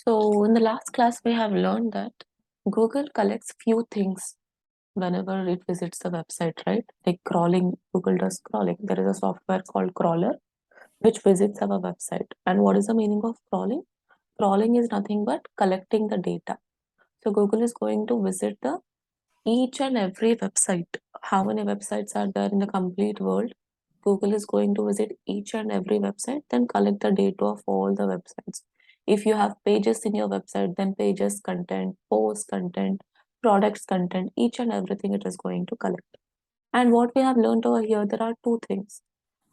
So in the last class, we have learned that Google collects few things whenever it visits the website, right? Like crawling, Google does crawling. There is a software called Crawler which visits our website. And what is the meaning of crawling? Crawling is nothing but collecting the data. So Google is going to visit the each and every website. How many websites are there in the complete world? Google is going to visit each and every website, then collect the data of all the websites. If you have pages in your website, then pages content, post content, products content, each and everything it is going to collect. And what we have learned over here, there are two things.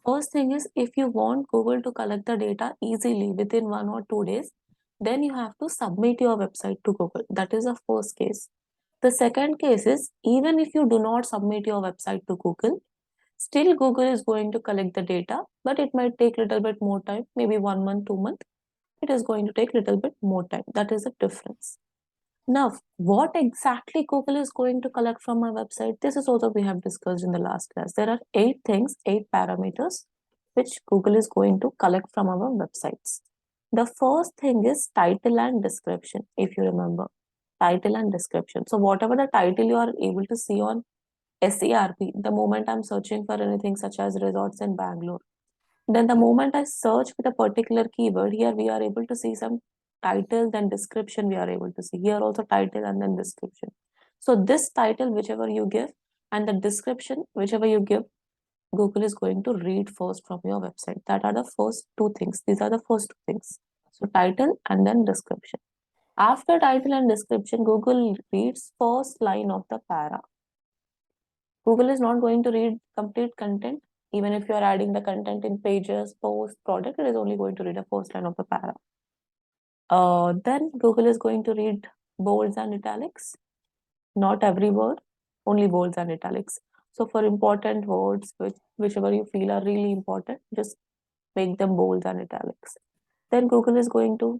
First thing is, if you want Google to collect the data easily within 1 or 2 days, then you have to submit your website to Google. That is the first case. The second case is, even if you do not submit your website to Google, still Google is going to collect the data, but it might take a little bit more time, maybe 1 month, 2 months. It is going to take a little bit more time. That is the difference. Now, what exactly Google is going to collect from my website? This is also we have discussed in the last class. There are 8 things, 8 parameters, which Google is going to collect from our websites. The first thing is title and description, if you remember. Title and description. So whatever the title you are able to see on SERP, the moment I'm searching for anything such as resorts in Bangalore, then the moment I search with a particular keyword, here we are able to see some title, then description we are able to see. Here also title and then description. So this title, whichever you give, and the description, whichever you give, Google is going to read first from your website. That are the first two things. These are the first two things. So title and then description. After title and description, Google reads first line of the para. Google is not going to read complete content. Even if you are adding the content in pages, post, product, it is only going to read the first line of the para. Then Google is going to read bolds and italics. Not every word, only bolds and italics. So for important words, whichever you feel are really important, just make them bolds and italics. Then Google is going to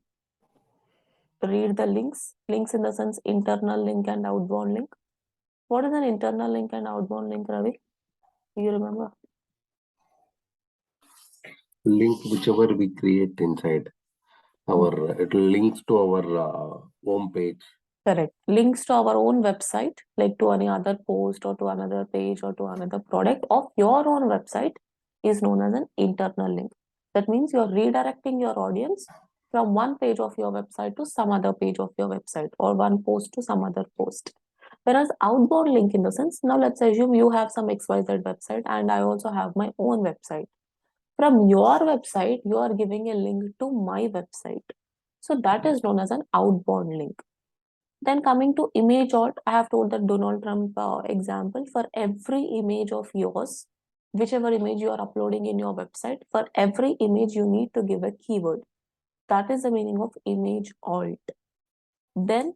read the links. Links in the sense internal link and outbound link. What is an internal link and outbound link, Ravi? Do you remember? Link whichever we create inside our it links to our home page. Correct. Links to our own website, like to any other post or to another page or to another product of your own website, is known as an internal link. That means you're redirecting your audience from one page of your website to some other page of your website, or one post to some other post. Whereas outbound link, in the sense, now let's assume you have some XYZ website and I also have my own website. From your website, you are giving a link to my website. So that is known as an outbound link. Then coming to image alt, I have told that Donald Trump example. For every image of yours, whichever image you are uploading in your website, for every image you need to give a keyword. That is the meaning of image alt. Then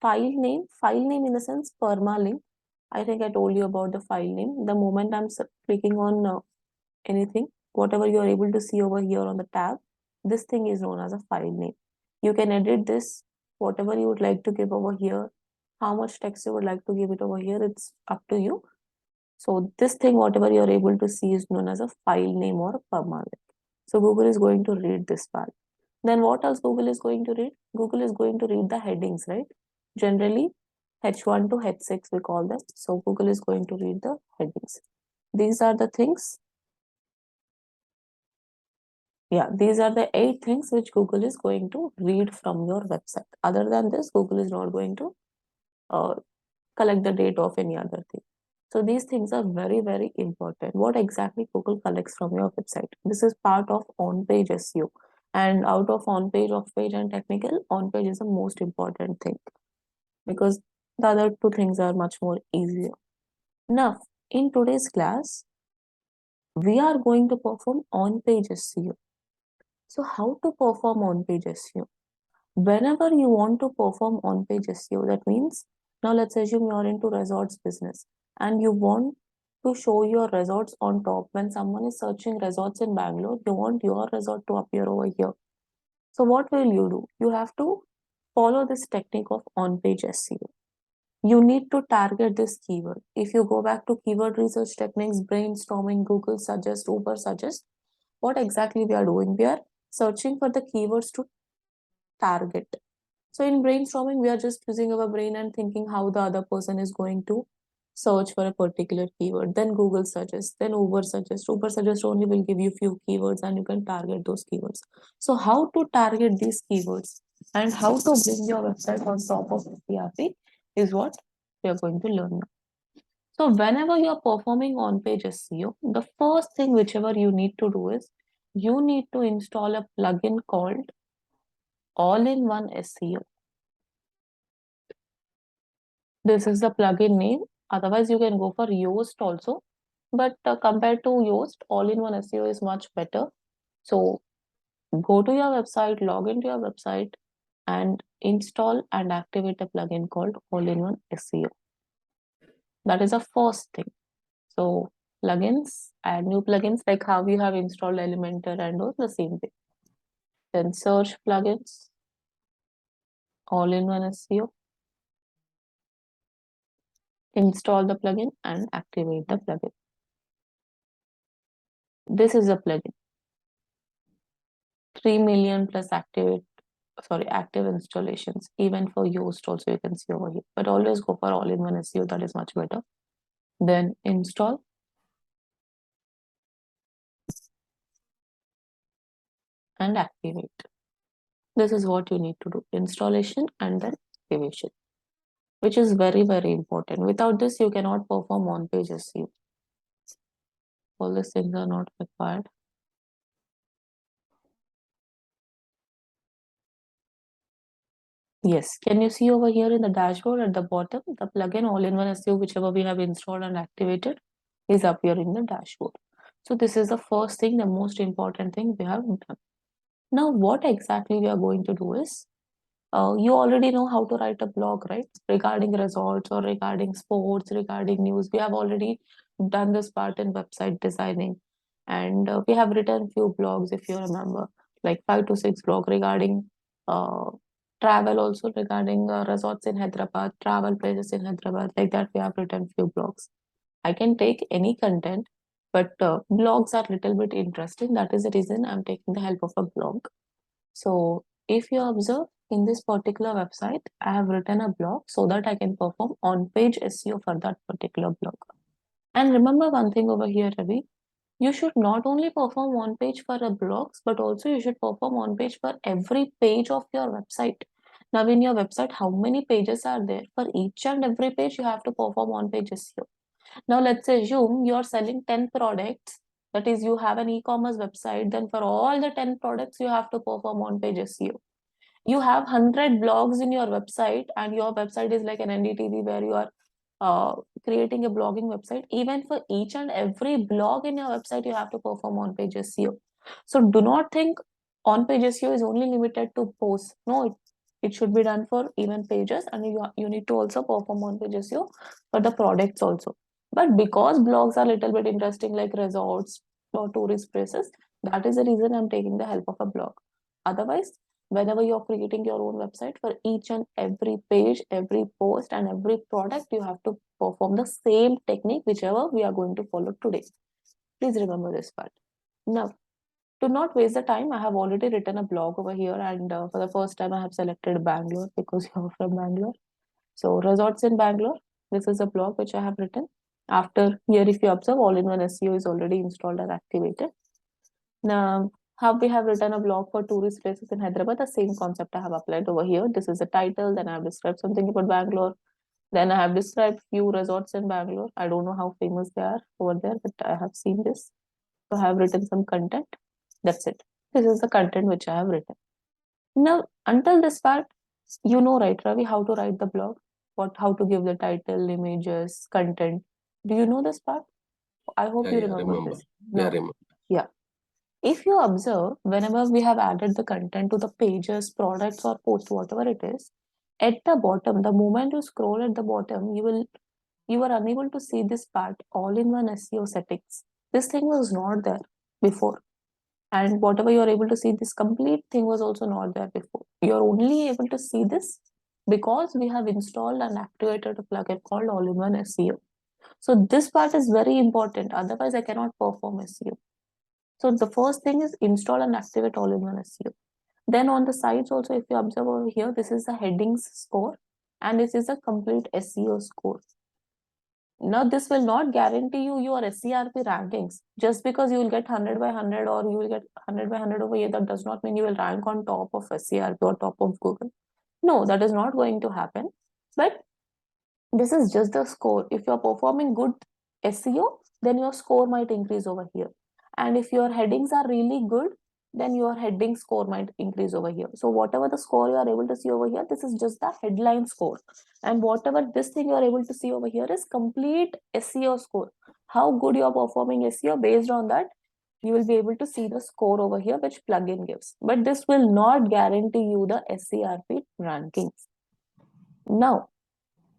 file name in the sense permalink. I think I told you about the file name. The moment I'm clicking on anything, whatever you are able to see over here on the tab, this thing is known as a file name. You can edit this, whatever you would like to give over here, how much text you would like to give it over here, it's up to you. So this thing, whatever you're able to see, is known as a file name or a permalink. So Google is going to read this part. Then what else Google is going to read? Google is going to read the headings, right? Generally, H1 to H6 we call them. So Google is going to read the headings. These are the things. Yeah, these are the 8 things which Google is going to read from your website. Other than this, Google is not going to collect the data of any other thing. So these things are very, very important. What exactly Google collects from your website? This is part of on-page SEO. And out of on-page, off-page, and technical, on-page is the most important thing because the other two things are much more easier. Now, in today's class, we are going to perform on-page SEO. So how to perform on-page SEO? Whenever you want to perform on-page SEO, that means, now let's assume you're into resorts business and you want to show your resorts on top. When someone is searching resorts in Bangalore, you want your resort to appear over here. So what will you do? You have to follow this technique of on-page SEO. You need to target this keyword. If you go back to keyword research techniques, brainstorming, Google suggest, Uber suggest, what exactly we are doing? We are searching for the keywords to target. So in brainstorming, we are just using our brain and thinking how the other person is going to search for a particular keyword. Then Google suggests, then Uber suggests. Uber suggests only will give you few keywords and you can target those keywords. So how to target these keywords and how to bring your website on top of TRP is what we are going to learn now. So whenever you are performing on-page SEO, the first thing whichever you need to do is you need to install a plugin called All-in-One SEO. This is the plugin name. Otherwise, you can go for Yoast also. But compared to Yoast, All-in-One SEO is much better. So go to your website, log into your website, and install and activate a plugin called All-in-One SEO. That is the first thing. So plugins, add new plugins like how you have installed Elementor and all the same thing. Then search plugins, All-in-One SEO, install the plugin and activate the plugin. This is a plugin. 3 million plus active installations. Even for Yoast also you can see over here. But always go for All-in-One SEO, that is much better. Then install and activate. This is what you need to do. Installation and then activation, which is very, very important. Without this, you cannot perform on-page SEO. All these things are not required. Yes, can you see over here in the dashboard at the bottom, the plugin All-in-One SEO, whichever we have installed and activated, is up here in the dashboard. So this is the first thing, the most important thing we have done. Now, what exactly we are going to do is, you already know how to write a blog, right? Regarding results or regarding sports, regarding news. We have already done this part in website designing. And we have written few blogs, if you remember, like 5 to 6 blogs regarding uh, travel, also regarding resorts in Hyderabad, travel places in Hyderabad. Like that, we have written few blogs. I can take any content, but blogs are little bit interesting. That is the reason I'm taking the help of a blog. So if you observe in this particular website, I have written a blog so that I can perform on-page SEO for that particular blog. And remember one thing over here, Ravi, you should not only perform one page for a blogs, but also you should perform one page for every page of your website. Now in your website, how many pages are there? For each and every page, you have to perform one page SEO. Now let's assume you're selling 10 products. That is, you have an e-commerce website. Then for all the 10 products, you have to perform one-page SEO. You have 100 blogs in your website, and your website is like an NDTV where you are creating a blogging website. Even for each and every blog in your website, you have to perform on-page SEO. So do not think on-page SEO is only limited to posts. No, it should be done for even pages, and you need to also perform on-page SEO for the products also. But because blogs are a little bit interesting, like resorts or tourist places, that is the reason I'm taking the help of a blog. Otherwise, whenever you're creating your own website, for each and every page, every post, and every product, you have to perform the same technique, whichever we are going to follow today. Please remember this part. Now, to not waste the time, I have already written a blog over here, and for the first time, I have selected Bangalore because you're from Bangalore. So, resorts in Bangalore. This is a blog which I have written. After here, if you observe, All-in-One SEO is already installed and activated. Now, how we have written a blog for tourist places in Hyderabad, the same concept I have applied over here. This is the title, then I have described something about Bangalore. Then I have described few resorts in Bangalore. I don't know how famous they are over there, but I have seen this. So I have written some content. That's it. This is the content which I have written. Now, until this part, you know, right, Ravi, how to write the blog, how to give the title, images, content. Do you know this part? I hope Yeah, you yeah, remember remember. this. Yeah, Now, remember. yeah. If you observe, whenever we have added the content to the pages, products, or posts, whatever it is, at the bottom, the moment you scroll at the bottom, you are unable to see this part, all-in-one SEO settings. This thing was not there before. And whatever you are able to see, this complete thing was also not there before. You're only able to see this because we have installed and activated a plugin called All-in-One SEO. So this part is very important. Otherwise, I cannot perform SEO. So the first thing is install and activate All-in-One SEO. Then on the sides also, if you observe over here, this is the headings score and this is a complete SEO score. Now, this will not guarantee you your SERP rankings. Just because you will get 100 by 100 or you will get 100 by 100 over here, that does not mean you will rank on top of SERP or top of Google. No, that is not going to happen. But this is just the score. If you're performing good SEO, then your score might increase over here. And if your headings are really good, then your heading score might increase over here. So whatever the score you are able to see over here, this is just the headline score. And whatever this thing you are able to see over here is complete SEO score. How good you are performing SEO, based on that, you will be able to see the score over here, which plugin gives. But this will not guarantee you the SERP rankings. Now,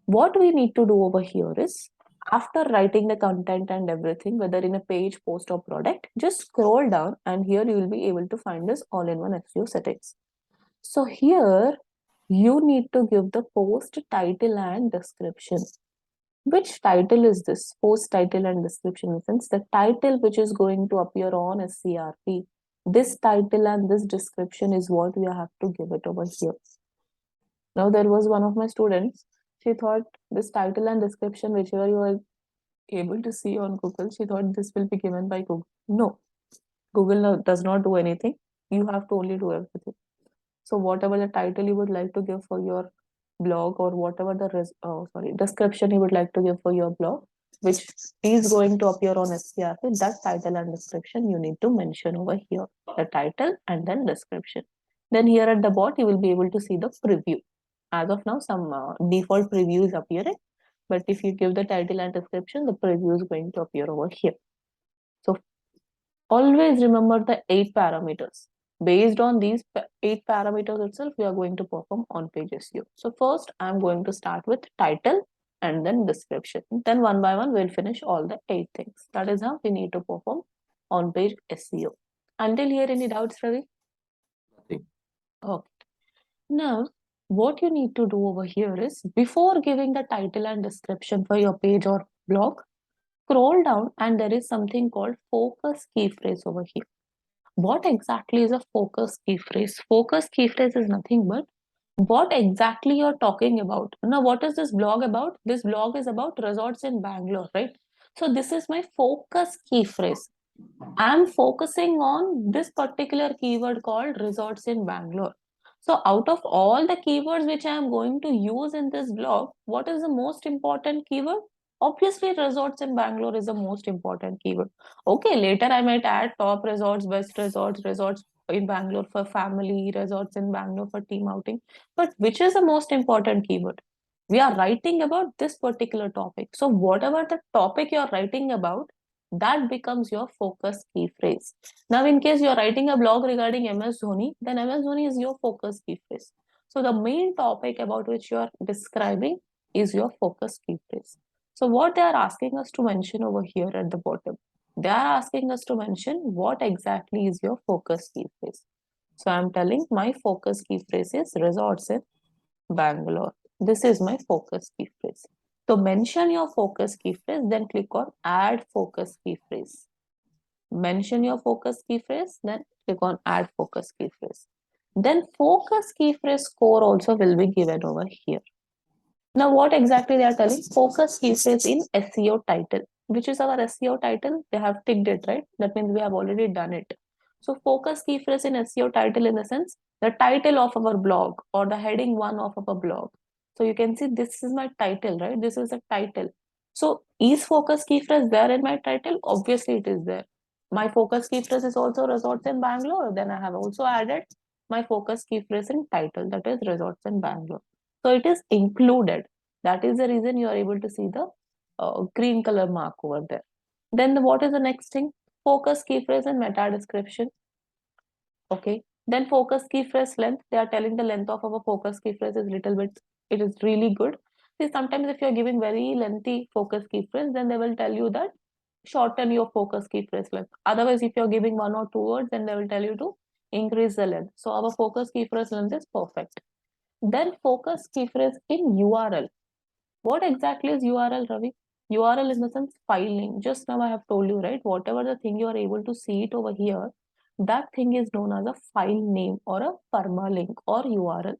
what we need to do over here is, after writing the content and everything, whether in a page, post or product, just scroll down and here you will be able to find this all-in-one SEO settings. So here you need to give the post title and description. Which title is this? Post title and description. Since the title which is going to appear on SCRP, this title and this description is what we have to give it over here. Now, there was one of my students, she thought this title and description, whichever you are able to see on Google, she thought this will be given by Google. No, Google does not do anything. You have to only do everything. So whatever the title you would like to give for your blog, or whatever the description you would like to give for your blog, which is going to appear on SCRP, that title and description you need to mention over here. The title and then description. Then here at the bottom, you will be able to see the preview. As of now, some default preview is appearing, but if you give the title and description, the preview is going to appear over here. So always remember the 8 parameters. Based on these 8 parameters itself, we are going to perform on-page SEO. So first, I'm going to start with title and then description. Then one by one, we'll finish all the 8 things. That is how we need to perform on-page SEO. Until here, any doubts, Ravi? Nothing. Okay. Now, what you need to do over here is, before giving the title and description for your page or blog, scroll down and there is something called focus key phrase over here. What exactly is a focus key phrase? Focus key phrase is nothing but what exactly you're talking about. Now, what is this blog about? This blog is about resorts in Bangalore, right? So this is my focus key phrase. I'm focusing on this particular keyword called resorts in Bangalore. So out of all the keywords which I am going to use in this blog, what is the most important keyword? Obviously, resorts in Bangalore is the most important keyword. Okay, later I might add top resorts, best resorts, resorts in Bangalore for family, resorts in Bangalore for team outing. But which is the most important keyword? We are writing about this particular topic. So whatever the topic you are writing about, that becomes your focus key phrase. Now, in case you're writing a blog regarding MS Dhoni, then MS Dhoni is your focus key phrase. So the main topic about which you are describing is your focus key phrase. So what they are asking us to mention over here at the bottom, they are asking us to mention what exactly is your focus key phrase. So I'm telling my focus key phrase is resorts in Bangalore. This is my focus key phrase. So mention your focus key phrase, then click on add focus key phrase. Mention your focus key phrase, then click on add focus key phrase. Then focus key phrase score also will be given over here. Now, what exactly they are telling? Focus key phrase in SEO title. Which is our SEO title? They have ticked it, right? That means we have already done it. So focus key phrase in SEO title, in the sense, the title of our blog or the heading 1 of our blog. So you can see this is my title, right? This is the title. So is focus key phrase there in my title? Obviously it is there. My focus key phrase is also resorts in Bangalore. Then I have also added my focus key phrase in title, that is resorts in Bangalore. So it is included. That is the reason you are able to see the green color mark over there. Then what is the next thing? Focus key phrase and meta description. Okay. Then focus key phrase length. They are telling the length of our focus key phrase is little bit, it is really good. See, sometimes if you're giving very lengthy focus key phrase, then they will tell you that shorten your focus key phrase length. Otherwise, if you're giving 1 or 2 words, then they will tell you to increase the length. So our focus key phrase length is perfect. Then focus key phrase in URL. What exactly is URL, Ravi? URL is in the sense file name. Just now I have told you, right? Whatever the thing you are able to see it over here, that thing is known as a file name or a permalink or URL.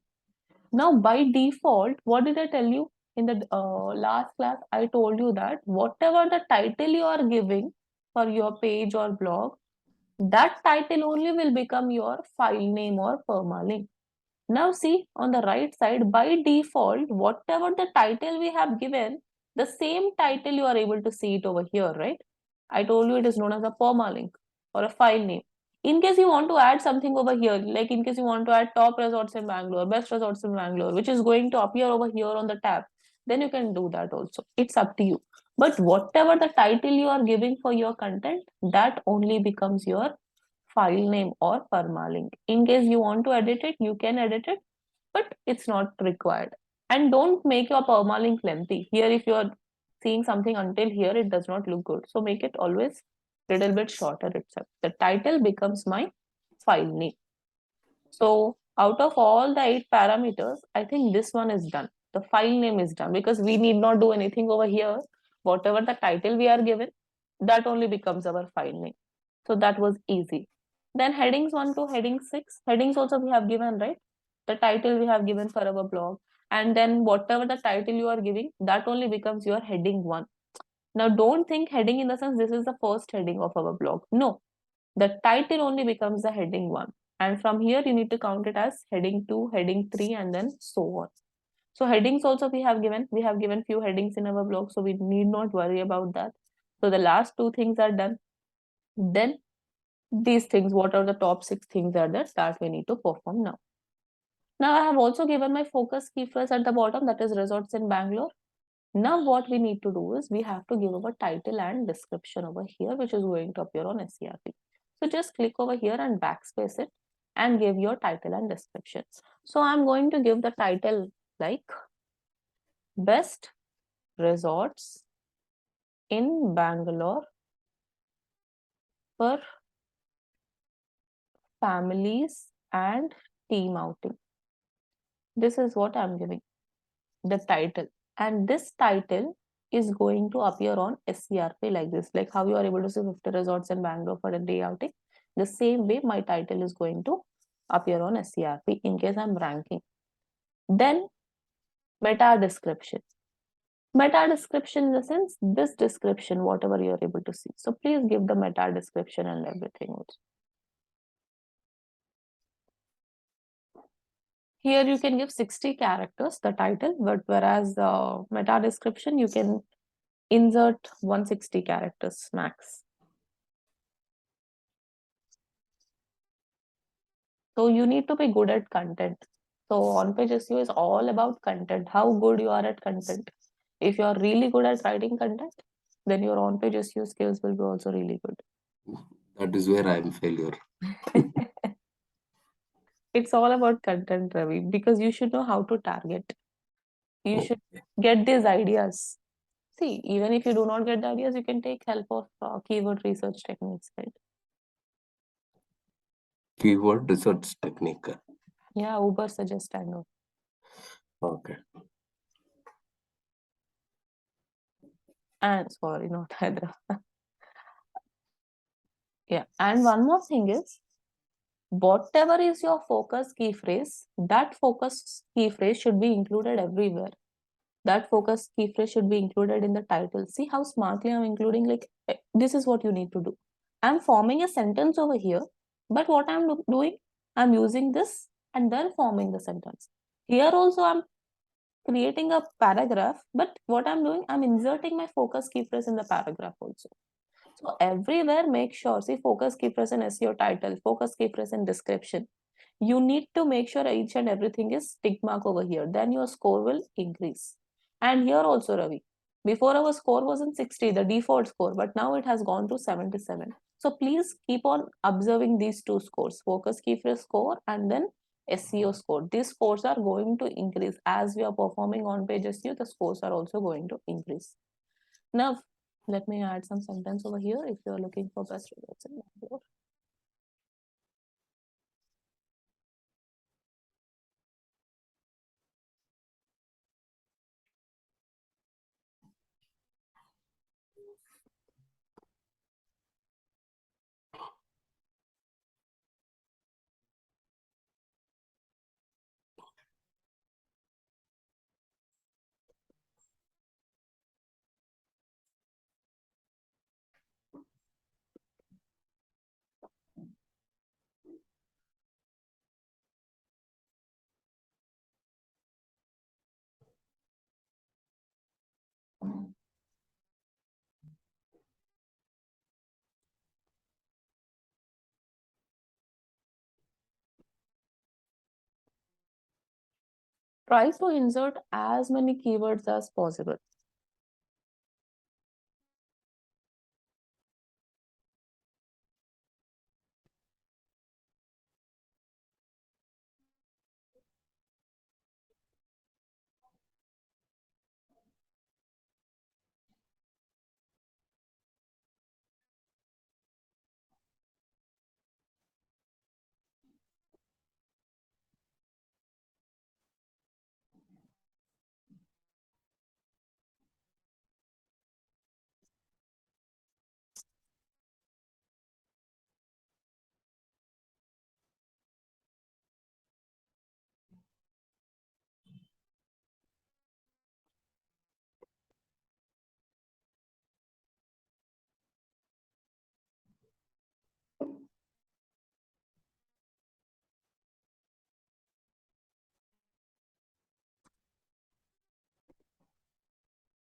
Now, by default, what did I tell you in the last class? I told you that whatever the title you are giving for your page or blog, that title only will become your file name or permalink. Now see on the right side, by default, whatever the title we have given, the same title you are able to see it over here, right? I told you it is known as a permalink or a file name. In case you want to add something over here, like in case you want to add top resorts in Bangalore, best resorts in Bangalore, which is going to appear over here on the tab, then you can do that also. It's up to you. But whatever the title you are giving for your content, that only becomes your file name or permalink. In case you want to edit it, you can edit it, but it's not required. And don't make your permalink lengthy. Here, if you're seeing something until here, it does not look good. So make it always a little bit shorter itself. The title becomes my file name. So out of all the 8 parameters, I think this one is done. The file name is done because we need not do anything over here. Whatever the title we are given, that only becomes our file name. So that was easy. Then headings 1 to heading 6. Headings also we have given, right? The title we have given for our blog. And then whatever the title you are giving, that only becomes your heading 1. Now don't think heading in the sense this is the first heading of our blog. No, the title only becomes the heading 1. And from here you need to count it as heading 2, heading 3, and then so on. So headings also we have given few headings in our blog, so we need not worry about that. So the last 2 things are done. Then these things, what are the top 6 things are there that we need to perform now. Now I have also given my focus key phrase at the bottom, that is resorts in Bangalore. Now what we need to do is we have to give our title and description over here, which is going to appear on SERP. So just click over here and backspace it and give your title and description. So I'm going to give the title like best resorts in Bangalore for families and team outing. This is what I'm giving, the title. And this title is going to appear on SERP like this, like how you are able to see 50 resorts in Bangalore for a day outing. The same way my title is going to appear on SERP in case I'm ranking. Then meta description. Meta description in the sense, this description, whatever you are able to see. So please give the meta description and everything also. Here you can give 60 characters, the title, but whereas the meta description, you can insert 160 characters max. So you need to be good at content. So on-page SEO is all about content, how good you are at content. If you are really good at writing content, then your on-page SEO skills will be also really good. That is where I am failure. It's all about content, Ravi, because you should know how to target. You should Okay. get these ideas. See, even if you do not get the ideas, you can take help of keyword research techniques, right? Keyword research technique. Yeah, Uber suggest, I know. Okay. And sorry, not Hydra. Yeah, and one more thing is, whatever is your focus key phrase, that focus key phrase should be included everywhere. That focus key phrase should be included in the title. See how smartly I'm including, like, this is what you need to do. I'm forming a sentence over here, but what I'm doing, I'm using this and then forming the sentence. Here also I'm creating a paragraph, but what I'm doing, I'm inserting my focus key phrase in the paragraph also. So everywhere, make sure, see, focus key phrase in SEO title, focus key phrase in description. You need to make sure each and everything is tick mark over here. Then your score will increase. And here also, Ravi, before our score was in 60, the default score, but now it has gone to 77. So please keep on observing these 2 scores, focus key phrase score and then SEO score. These scores are going to increase as we are performing on page SEO. The scores are also going to increase. Now, let me add some sentence over here if you're looking for best results in Bangalore. Try to insert as many keywords as possible.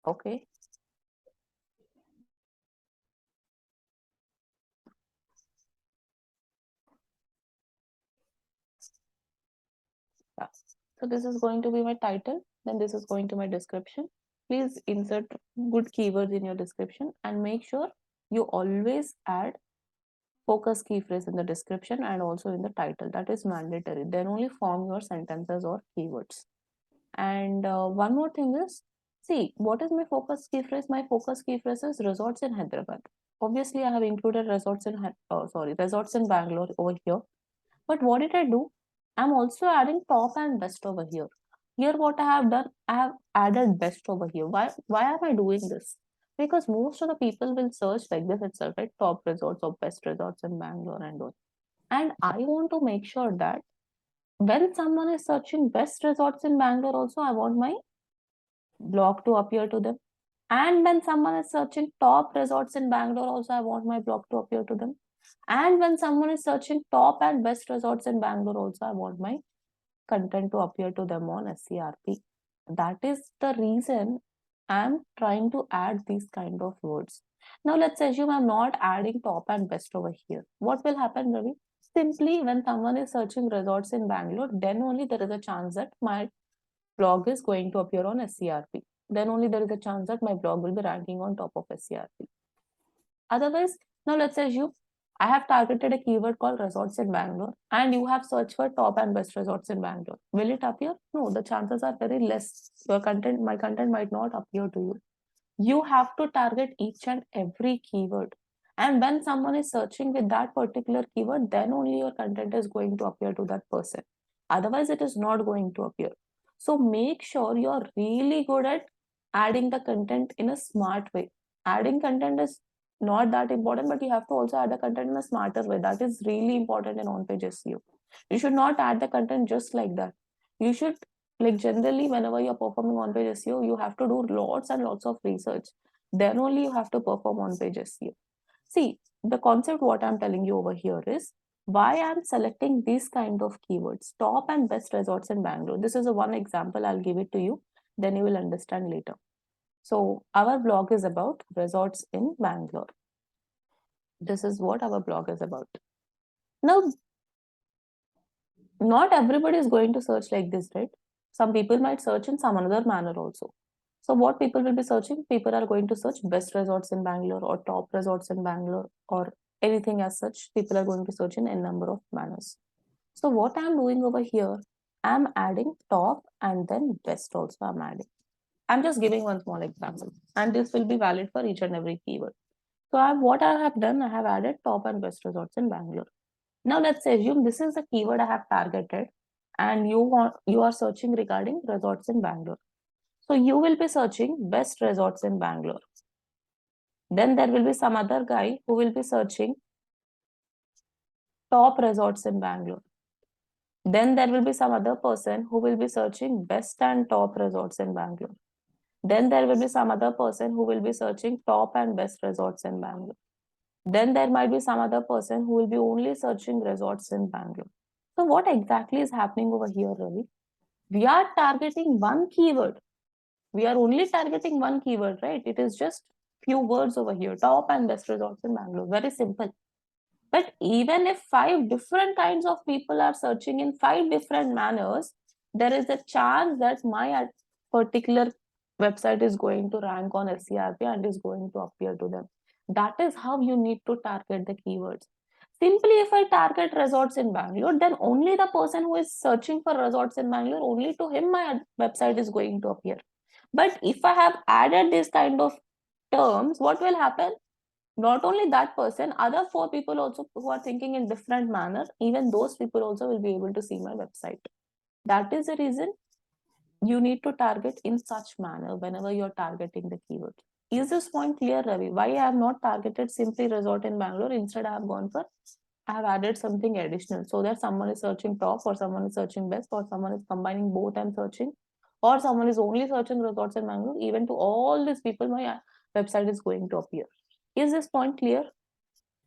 Okay. Yeah. So this is going to be my title. Then this is going to my description. Please insert good keywords in your description and make sure you always add focus key phrase in the description and also in the title. That is mandatory. Then only form your sentences or keywords. And one more thing is, see, what is my focus key phrase? My focus key phrase is resorts in Hyderabad. Obviously, I have included resorts in Bangalore over here. But what did I do? I'm also adding top and best over here. Here, what I have done, I have added best over here. Why am I doing this? Because most of the people will search like this itself, right? Top resorts or best resorts in Bangalore and all. And I want to make sure that when someone is searching best resorts in Bangalore, also I want my blog to appear to them. And when someone is searching top resorts in Bangalore, also I want my blog to appear to them. And when someone is searching top and best resorts in Bangalore, also I want my content to appear to them on SERP. That is the reason I'm trying to add these kind of words. Now let's assume I'm not adding top and best over here. What will happen, Ravi? Simply when someone is searching resorts in Bangalore, then only there is a chance that my blog is going to appear on SERP. Then only there is a chance that my blog will be ranking on top of SERP. Otherwise, now let's assume I have targeted a keyword called resorts in Bangalore and you have searched for top and best resorts in Bangalore. Will it appear? No, the chances are very less. My content might not appear to you. You have to target each and every keyword. And when someone is searching with that particular keyword, then only your content is going to appear to that person. Otherwise, it is not going to appear. So make sure you're really good at adding the content in a smart way. Adding content is not that important, but you have to also add the content in a smarter way. That is really important in on-page SEO. You should not add the content just like that. You should, like, generally whenever you're performing on-page SEO, you have to do lots and lots of research. Then only you have to perform on-page SEO. See, the concept what I'm telling you over here is why I'm selecting these kind of keywords, top and best resorts in Bangalore. This is a one example. I'll give it to you. Then you will understand later. So our blog is about resorts in Bangalore. This is what our blog is about. Now, not everybody is going to search like this, right? Some people might search in some another manner also. So what people will be searching? People are going to search best resorts in Bangalore or top resorts in Bangalore or anything as such. People are going to search in a number of manners. So what I'm doing over here, I'm adding top and then best also I'm adding. I'm just giving one small example and this will be valid for each and every keyword. So what I have done, I have added top and best resorts in Bangalore. Now let's assume this is the keyword I have targeted and you are searching regarding resorts in Bangalore. So you will be searching best resorts in Bangalore. Then there will be some other guy who will be searching top resorts in Bangalore. Then there will be some other person who will be searching best and top resorts in Bangalore. Then there will be some other person who will be searching top and best resorts in Bangalore. Then there might be some other person who will be only searching resorts in Bangalore. So what exactly is happening over here, Ravi? We are targeting one keyword. We are only targeting one keyword, right? It is just few words over here, top and best resorts in Bangalore. Very simple. But even if five different kinds of people are searching in five different manners, there is a chance that my particular website is going to rank on SERP and is going to appear to them. That is how you need to target the keywords. Simply, if I target resorts in Bangalore, then only the person who is searching for resorts in Bangalore, only to him my website is going to appear. But if I have added this kind of terms, what will happen? Not only that person, other four people also who are thinking in different manner, even those people also will be able to see my website. That is the reason you need to target in such manner whenever you're targeting the keyword. Is this point clear, Ravi? Why I have not targeted simply resort in Bangalore? Instead, I have gone for, I have added something additional so that someone is searching top, or someone is searching best, or someone is combining both and searching, or someone is only searching resorts in Bangalore. Even to all these people, my website is going to appear. Is this point clear?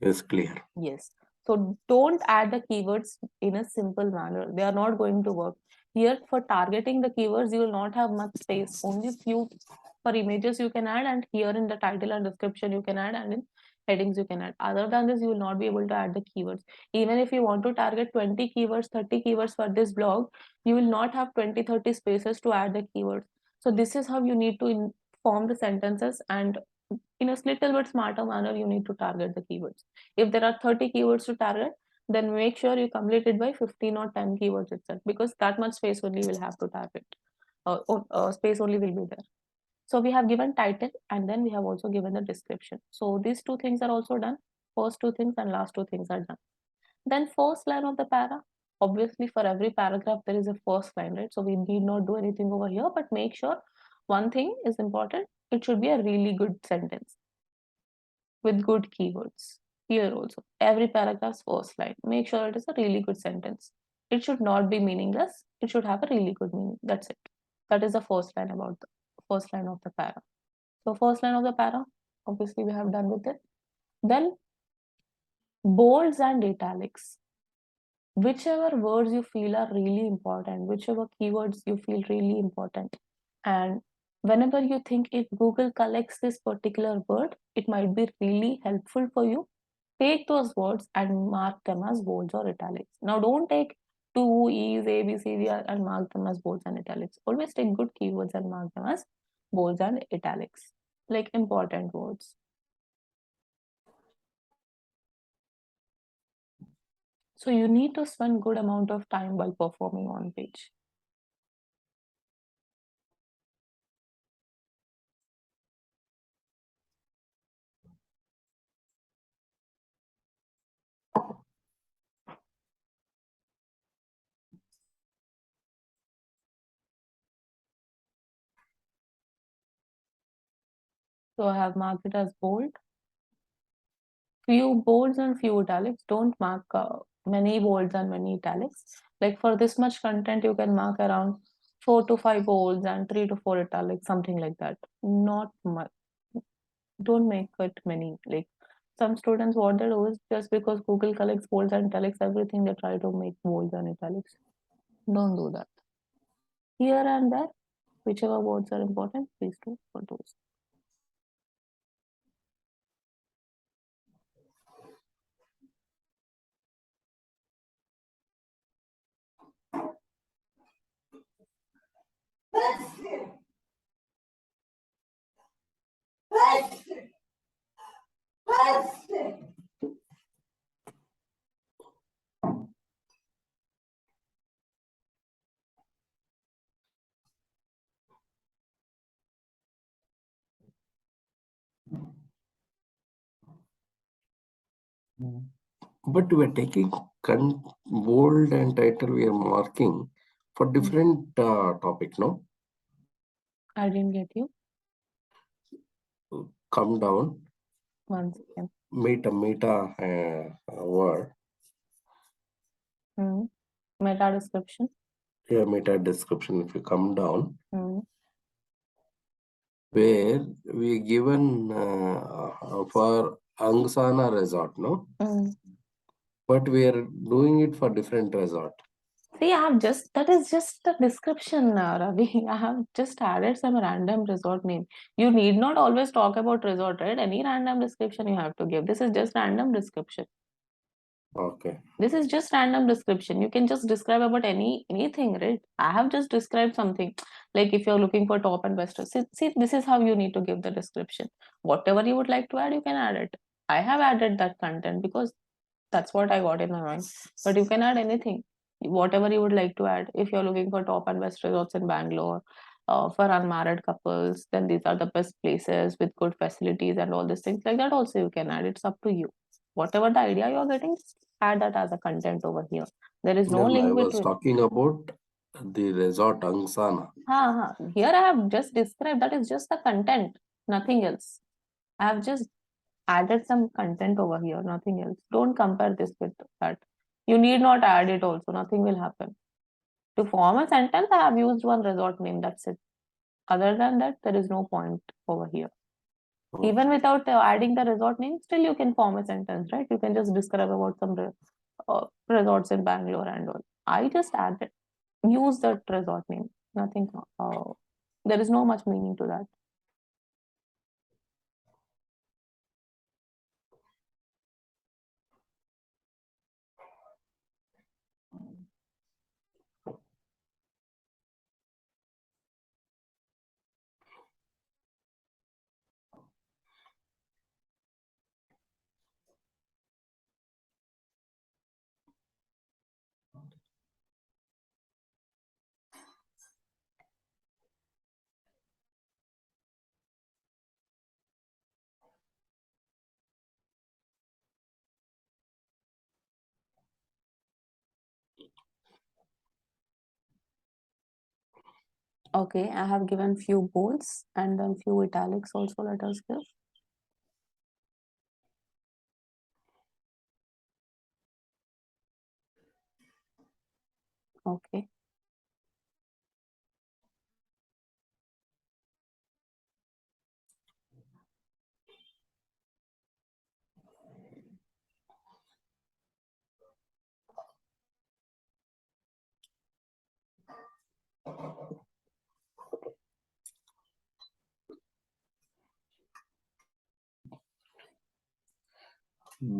Is clear. Yes. So don't add the keywords in a simple manner. They are not going to work. Here for targeting the keywords, you will not have much space. Only few for images you can add, and here in the title and description you can add, and in headings you can add. Other than this, you will not be able to add the keywords. Even if you want to target 20 keywords, 30 keywords for this blog, you will not have 20, 30 spaces to add the keywords. So this is how you need to form the sentences, and in a little bit smarter manner, you need to target the keywords. If there are 30 keywords to target, then make sure you complete it by 15 or 10 keywords itself, because that much space only will have to target. Space only will be there. So we have given title, and then we have also given the description. So these two things are also done. First two things and last two things are done. Then first line of the para. Obviously, for every paragraph, there is a first line, right? So we need not do anything over here, but make sure one thing is important. It should be a really good sentence with good keywords. Here also, every paragraph's first line, make sure it is a really good sentence. It should not be meaningless. It should have a really good meaning. That's it. That is the first line about the first line of the para. So first line of the para, obviously we have done with it. Then bolds and italics. Whichever words you feel are really important, whichever keywords you feel really important. And whenever you think if Google collects this particular word, it might be really helpful for you, take those words and mark them as bolds or italics. Now, don't take two E's, A, B, C, D, and mark them as bolds and italics. Always take good keywords and mark them as bolds and italics, like important words. So you need to spend good amount of time while performing on page. So I have marked it as bold. Few bolds and few italics. Don't mark many bolds and many italics. Like for this much content, you can mark around 4 to 5 bolds and 3 to 4 italics, something like that. Not much. Don't make it many. Like some students, what they do is just because Google collects bolds and italics, everything they try to make bolds and italics. Don't do that. Here and there, whichever words are important, please do for those. But we are taking bold and title, we are marking for different topic, no? I didn't get you. Come down, One second. meta word, Meta description. yeah, meta description. If you come down, Mm. where we given for Angsana resort, no? Mm. But we are doing it for different resort. See, I have just, that is just the description, Ravi. I have just added some random resort name. You need not always talk about resort, right? Any random description you have to give. This is just random description. Okay. This is just random description. You can just describe about anything, right? I have just described something. Like if you're looking for top investors, see, this is how you need to give the description. Whatever you would like to add, you can add it. I have added that content because that's what I got in my mind. But you can add anything, whatever you would like to add. If you're looking for top invest resorts in Bangalore, for unmarried couples, then these are the best places with good facilities and all these things like that. Also, you can add. It's up to you. Whatever the idea you are getting, add that as a content over here. There is no Ma'am, I link was between. talking about the resort Angsana. Here I have just described that is just the content, nothing else. I have just added some content over here, nothing else. Don't compare this with that. You need not add it also, nothing will happen. To form a sentence, I have used one resort name, that's it. Other than that, there is no point over here. Even Okay. without adding the resort name, still you can form a sentence, right? You can just describe about some resorts in Bangalore and all. I just added, use that resort name, nothing. There is no much meaning to that. Okay, I have given few bolds and then few italics also, let us give. Okay.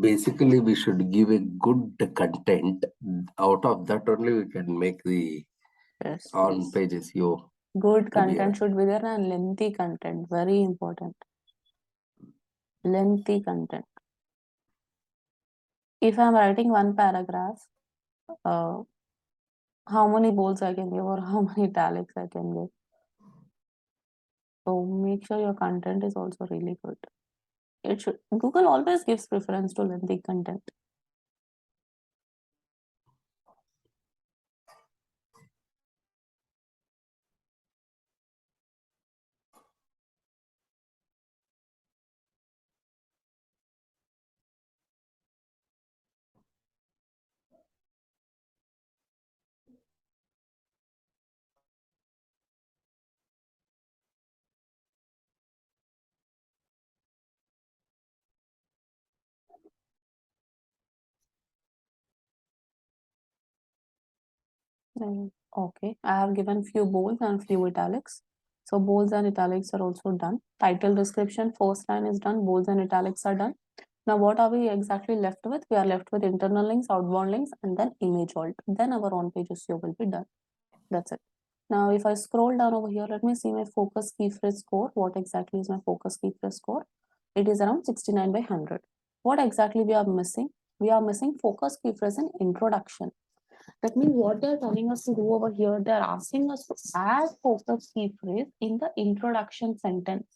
Basically, we should give a good content. Out of that only we can make the Yes, on yes. page SEO Good to be content should be there and lengthy content, very important. Lengthy content. If I'm writing one paragraph, uh, how many bolds I can give or how many italics I can give. So make sure your content is also really good. It should. Google always gives preference to lengthy content. Okay, I have given few bolds and few italics. So bolds and italics are also done. Title description, first line is done. Bolds and italics are done. Now what are we exactly left with? We are left with internal links, outbound links, and then image alt. Then our on-page SEO will be done. That's it. Now if I scroll down over here, let me see my focus key phrase score. What exactly is my focus key phrase score? It is around 69 by 100. What exactly we are missing? We are missing focus key phrase in introduction. That means what they're telling us to do over here, they're asking us to add focus key phrase in the introduction sentence.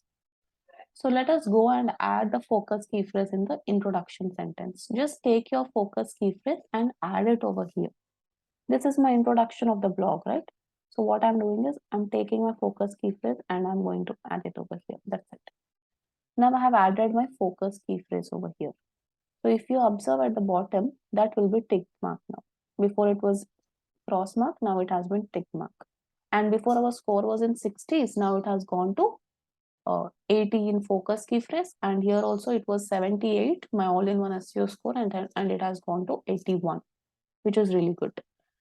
So let us go and add the focus key phrase in the introduction sentence. Just take your focus key phrase and add it over here. This is my introduction of the blog, right? So what I'm doing is I'm taking my focus key phrase and I'm going to add it over here. That's it. Now I have added my focus key phrase over here. So if you observe at the bottom, that will be tick mark now. Before it was cross mark, now it has been tick mark. And before our score was in 60s, now it has gone to 80 in focus key phrase, and here also it was 78, my all-in-one SEO score, and it has gone to 81, which is really good.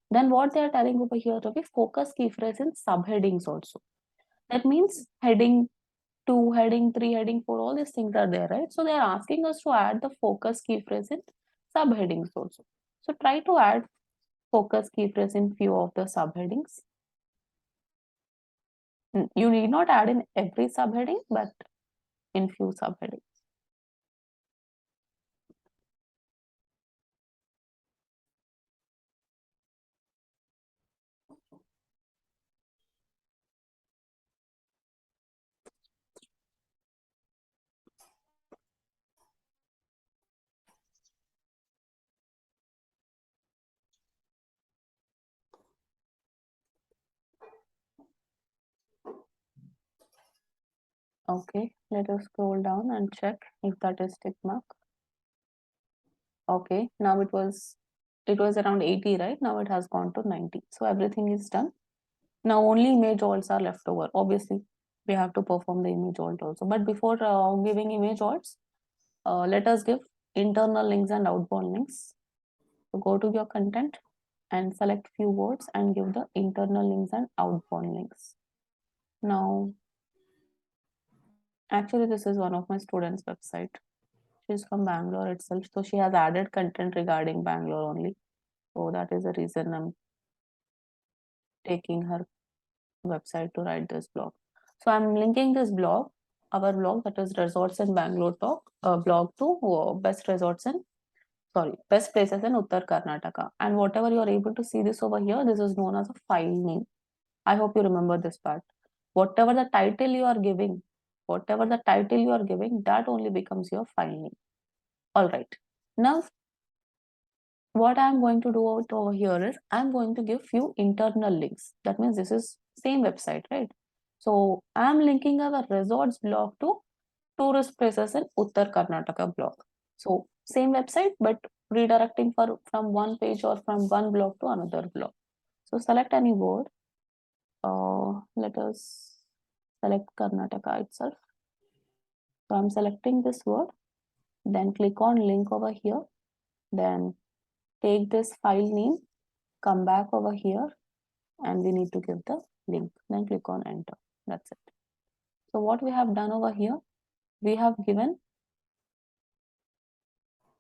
Then what they are telling over here to be focus key phrase in subheadings also. That means heading 2, heading 3, heading 4, all these things are there, right? So they are asking us to add the focus key phrase in subheadings also. So try to add focus keyphrase in few of the subheadings. You need not add in every subheading, but in few subheadings. Okay, let us scroll down and check if that is tick mark. Okay, now it was around 80, right? Now it has gone to 90. So everything is done. Now only image alts are left over. Obviously, we have to perform the image alt also. But before giving image alts, let us give internal links and outbound links. So go to your content and select few words and give the internal links and outbound links. Now, actually, this is one of my students' website. She's from Bangalore itself, so she has added content regarding Bangalore only. So that is the reason I'm taking her website to write this blog. So I'm linking this blog, our blog, that is Resorts in Bangalore Talk, blog to best places in Uttar Karnataka. And whatever you are able to see this over here, this is known as a file name. I hope you remember this part. Whatever the title you are giving, that only becomes your file name. All right. Now, what I'm going to do over here is I'm going to give few internal links. That means this is same website, right? So I'm linking our resorts blog to tourist places in Uttar Karnataka blog. So same website, but redirecting from one page or from one blog to another blog. So select any word. Let us select Karnataka itself. So I'm selecting this word, then click on link over here, then take this file name, come back over here, and we need to give the link. Then click on enter. That's it. So what we have done over here, we have given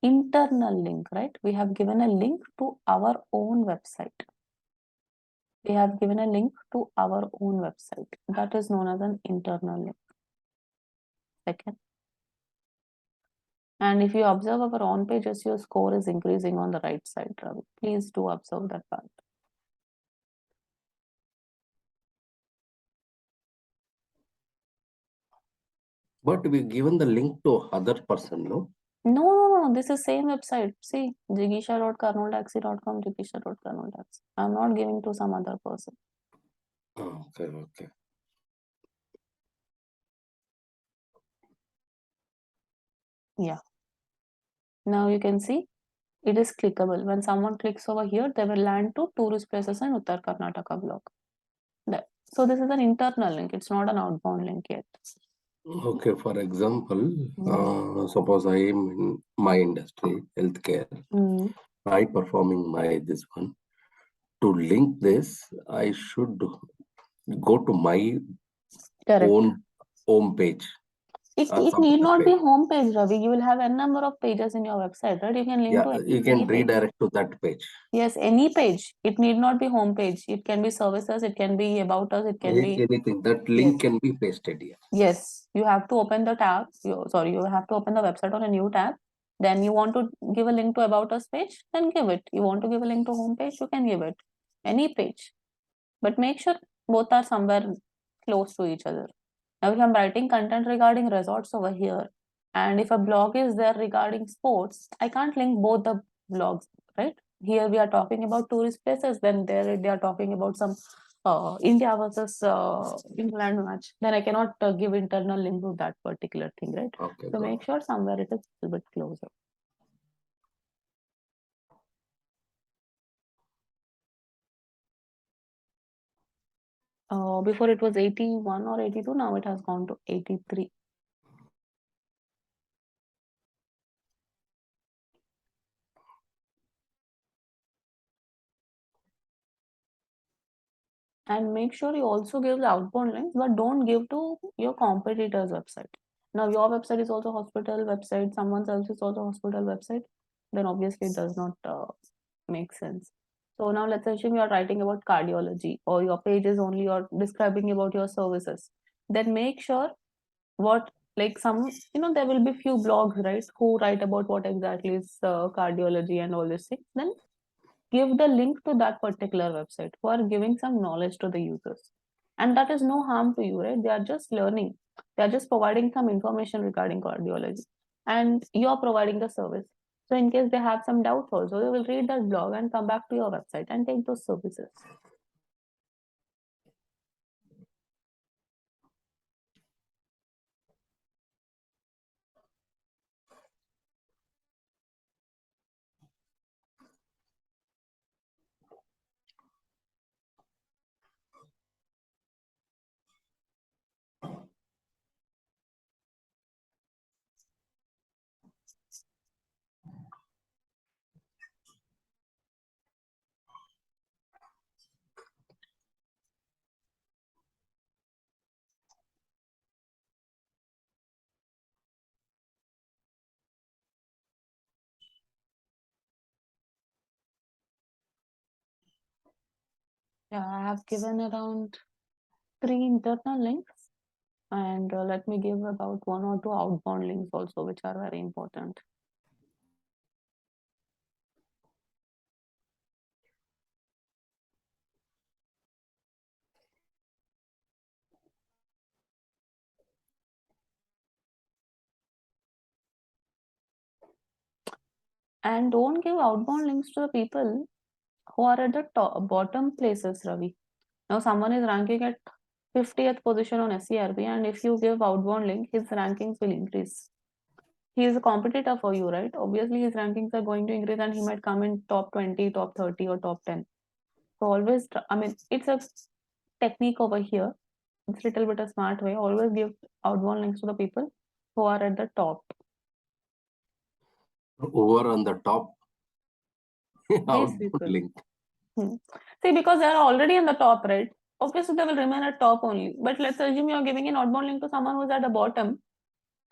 internal link, right? We have given a link to our own website. We have given a link to our own website. That is known as an internal link. Second. And if you observe our on pages, your score is increasing on the right side, Ravi. Please do observe that part. But we given the link to other person, no? No. This is same website. See, jigisha.karnoltaxi.com, jigisha.karnoltaxi. I'm not giving to some other person. Okay. Yeah. Now you can see it is clickable. When someone clicks over here, they will land to tourist places in Uttar Karnataka blog. There. So this is an internal link. It's not an outbound link yet. Okay, for example, suppose I am in my industry, healthcare, I performing this one. To link this, I should go to my Correct. own home page. It Some need other not be page. home page, Ravi. You will have a number of pages in your website, right? You can link to You can any page. redirect to that page. Yes, any page. It need not be home page. It can be services. It can be about us. It can be Anything. That yes. link can be pasted here. Yes, you have to open the tab. You have to open the website on a new tab. Then you want to give a link to about us page, then give it. You want to give a link to home page, you can give it. Any page. But make sure both are somewhere close to each other. Now, if I'm writing content regarding resorts over here, and if a blog is there regarding sports, I can't link both the blogs, right? Here we are talking about tourist places, then there they are talking about some India versus England match. Then I cannot give internal link to that particular thing, right? Okay, So got make it. sure somewhere it is a little bit closer. Before it was 81 or 82, now it has gone to 83. And make sure you also give the outbound links, but don't give to your competitor's website. Now your website is also hospital website, someone else is also hospital website. then obviously it does not make sense. So now let's assume you're writing about cardiology, or your page is only you're describing about your services. Then make sure what, like, some, there will be few blogs, right, who write about what exactly is cardiology and all these things. Then give the link to that particular website for giving some knowledge to the users. And that is no harm to you, right? They are just learning. They are just providing some information regarding cardiology. And you're providing the service. So in case they have some doubts also, they will read that blog and come back to your website and take those services. Yeah, I have given around 3 internal links, and let me give about 1 or 2 outbound links also, which are very important. And don't give outbound links to the people who are at the bottom places, Ravi. Now someone is ranking at 50th position on SERP, and if you give outbound link, his rankings will increase. He is a competitor for you, right? Obviously, his rankings are going to increase, and he might come in top 20, top 30, or top 10. So always, I mean, it's a technique over here. It's a little bit a smart way. Always give outbound links to the people who are at the top. Over on the top, These outbound people. link. See, because they are already in the top, right? Obviously, they will remain at top only. But let's assume you are giving an outbound link to someone who's at the bottom,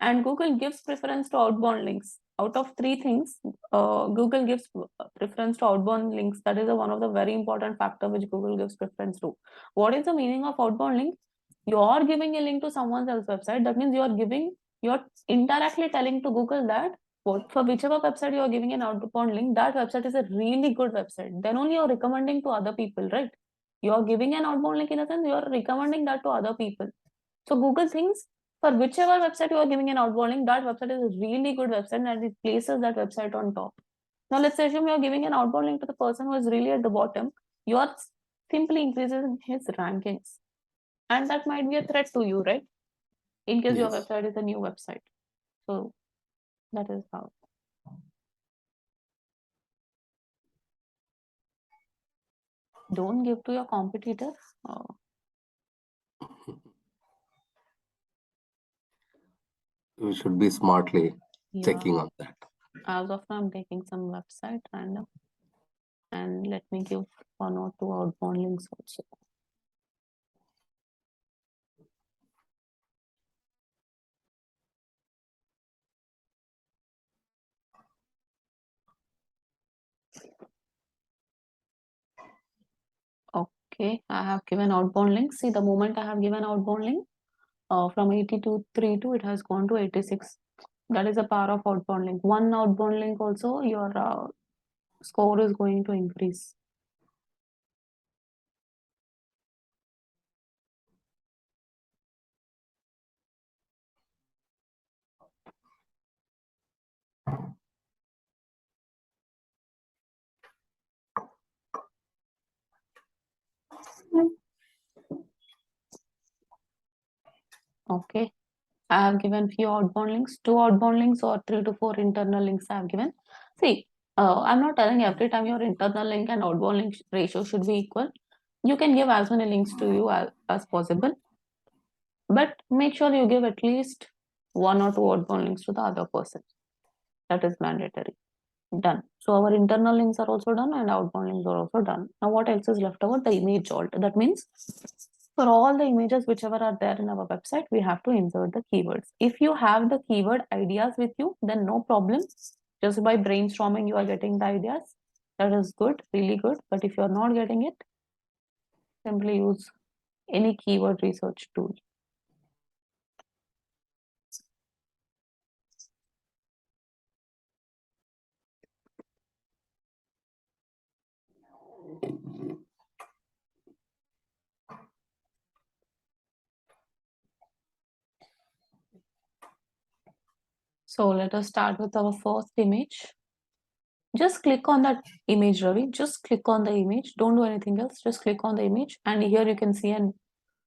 and Google gives preference to outbound links. Out of 3 things, Google gives preference to outbound links. That is one of the very important factor which Google gives preference to. What is the meaning of outbound link? You are giving a link to someone else's website. That means you're indirectly telling to Google that for whichever website you are giving an outbound link, that website is a really good website. Then only you're recommending to other people, right? You're giving an outbound link in a sense, you're recommending that to other people. So Google thinks for whichever website you are giving an outbound link, that website is a really good website, and it places that website on top. Now let's assume you are giving an outbound link to the person who is really at the bottom. You are simply increasing his rankings. And that might be a threat to you, right? In case your Yes. website is a new website. So that is how. Don't give to your competitor. We should be smartly Yeah. checking on that. As of now, I'm taking some website random. And let me give 1 or 2 outbound links also. Okay, I have given outbound link. See, the moment I have given outbound link, from 80 to 32, it has gone to 86. That is the power of outbound link. 1 outbound link also, your score is going to increase. Okay, I have given few outbound links, 2 outbound links or 3 to 4 internal links I have given. See, I'm not telling every time your internal link and outbound link ratio should be equal. You can give as many links to you as possible, but make sure you give at least 1 or 2 outbound links to the other person. That is mandatory. Done. So our internal links are also done and outbound links are also done. Now what else is left over? The image alt. That means for all the images whichever are there in our website, we have to insert the keywords. If you have the keyword ideas with you, then no problem. Just by brainstorming, you are getting the ideas. That is good, really good. But if you're not getting it, simply use any keyword research tool. So let us start with our first image. Just click on that image, Ravi. Just click on the image. Don't do anything else. Just click on the image. And here you can see a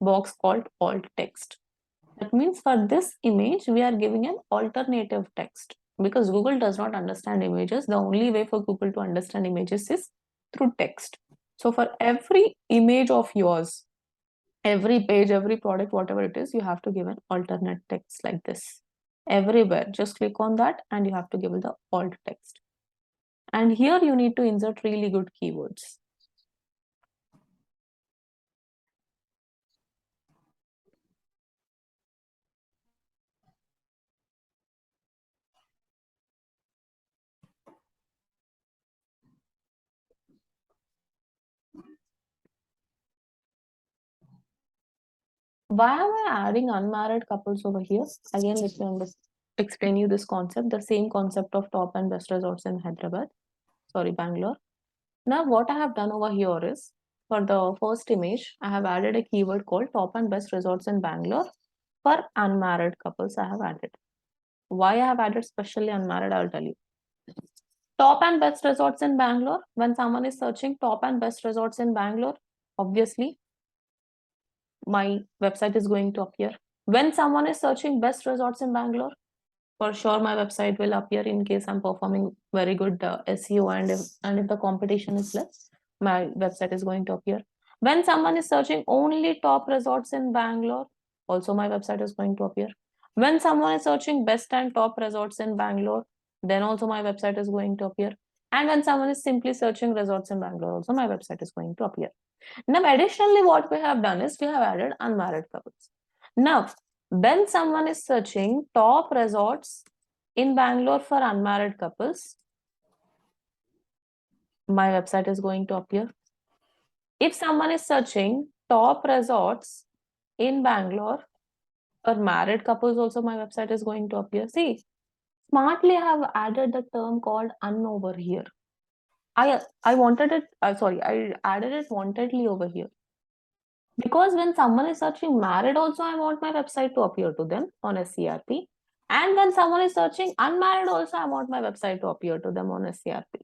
box called alt text. That means for this image, we are giving an alternative text because Google does not understand images. The only way for Google to understand images is through text. So for every image of yours, every page, every product, whatever it is, you have to give an alternate text like this. Everywhere, just click on that and you have to give it the alt text. And here you need to insert really good keywords. Why am I adding unmarried couples over here? Again, let me explain you this concept, the same concept of top and best resorts in Bangalore. Now, what I have done over here is, for the first image, I have added a keyword called top and best resorts in Bangalore for unmarried couples. I have added. Why I have added specially unmarried, I'll tell you. Top and best resorts in Bangalore. When someone is searching top and best resorts in Bangalore, obviously my website is going to appear. When someone is searching best resorts in Bangalore, for sure my website will appear in case I'm performing very good SEO, and if the competition is less, my website is going to appear. When someone is searching only top resorts in Bangalore, also my website is going to appear. When someone is searching best and top resorts in Bangalore, then also my website is going to appear. And when someone is simply searching resorts in Bangalore, also my website is going to appear. Now, additionally, what we have done is we have added unmarried couples. Now, when someone is searching top resorts in Bangalore for unmarried couples, my website is going to appear. If someone is searching top resorts in Bangalore for married couples, also my website is going to appear. See, smartly I have added the term called un over here. I wanted it, I added it wantedly over here. Because when someone is searching married also, I want my website to appear to them on SCRP. And when someone is searching unmarried also, I want my website to appear to them on SCRP.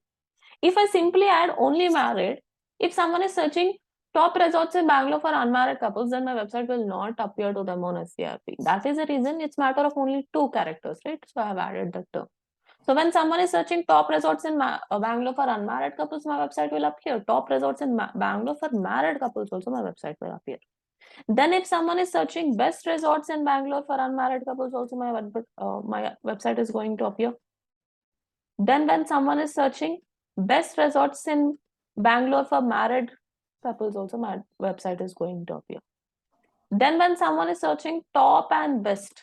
If I simply add only married, if someone is searching top resorts in Bangalore for unmarried couples, then my website will not appear to them on SCRP. That is the reason it's matter of only 2 characters, right? So I have added that term. So when someone is searching top resorts in Bangalore for unmarried couples, my website will appear. Top resorts in Bangalore for married couples also, my website will appear. Then if someone is searching best resorts in Bangalore for unmarried couples, also my website is going to appear. Then when someone is searching best resorts in Bangalore for married couples, also my website is going to appear. Then when someone is searching top and best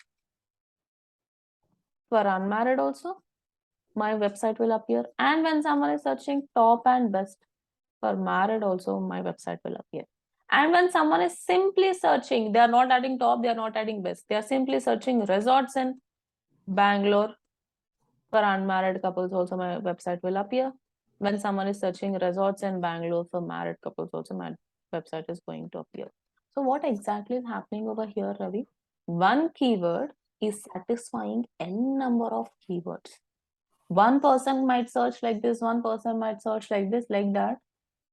for unmarried also, my website will appear. And when someone is searching top and best for married also, my website will appear. And when someone is simply searching, they are not adding top, they are not adding best, they are simply searching resorts in Bangalore for unmarried couples also, my website will appear. When someone is searching resorts in Bangalore for married couples also, my website is going to appear. So what exactly is happening over here, Ravi? One keyword is satisfying n number of keywords. One person might search like this, one person might search like this, like that.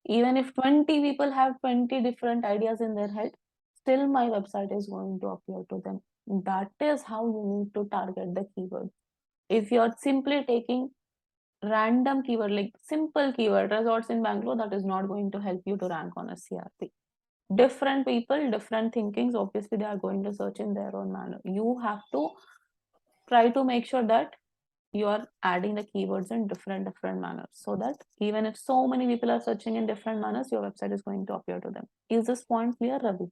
Even if 20 people have 20 different ideas in their head, still my website is going to appear to them. That is how you need to target the keyword. If you're simply taking random keyword, like simple keyword, resorts in Bangalore, that is not going to help you to rank on a CRP. Different people, different thinkings, obviously they are going to search in their own manner. You have to try to make sure that you are adding the keywords in different manners, so that even if so many people are searching in different manners, your website is going to appear to them. Is this point clear, Ravi?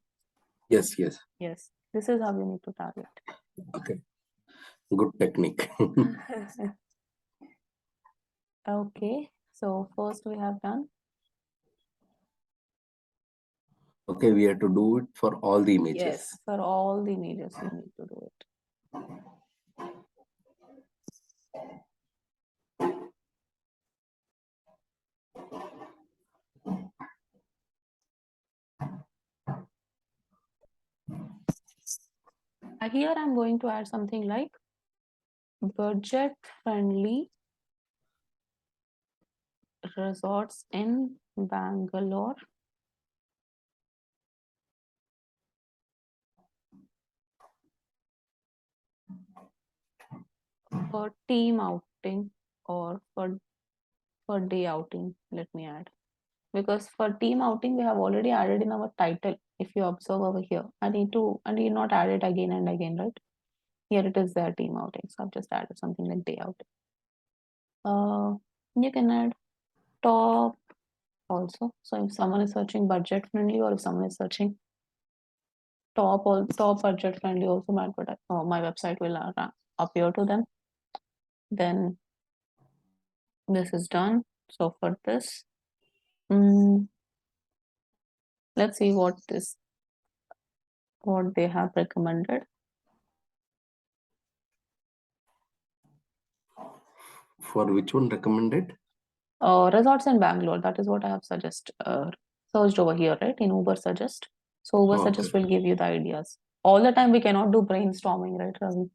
Yes. Yes, this is how you need to target. Okay, good technique. Okay, so first we have done. Okay, we have to do it for all the images. Yes, for all the images you need to do it. Here I'm going to add something like budget friendly resorts in Bangalore for team outing or for day outing. Let me add, because for team outing we have already added in our title. If you observe over here, I need not add it again and again, right? Here it is their team outing, so I've just added something like day outing. You can add top also. So if someone is searching budget friendly, or if someone is searching top budget friendly, also my website will appear to them. Then this is done. So for this, let's see what they have recommended. For which one recommended? Resorts in Bangalore. That is what I have searched over here, right? In Uber Suggest. So Uber Suggest will give you the ideas. All the time we cannot do brainstorming, right, Ravi?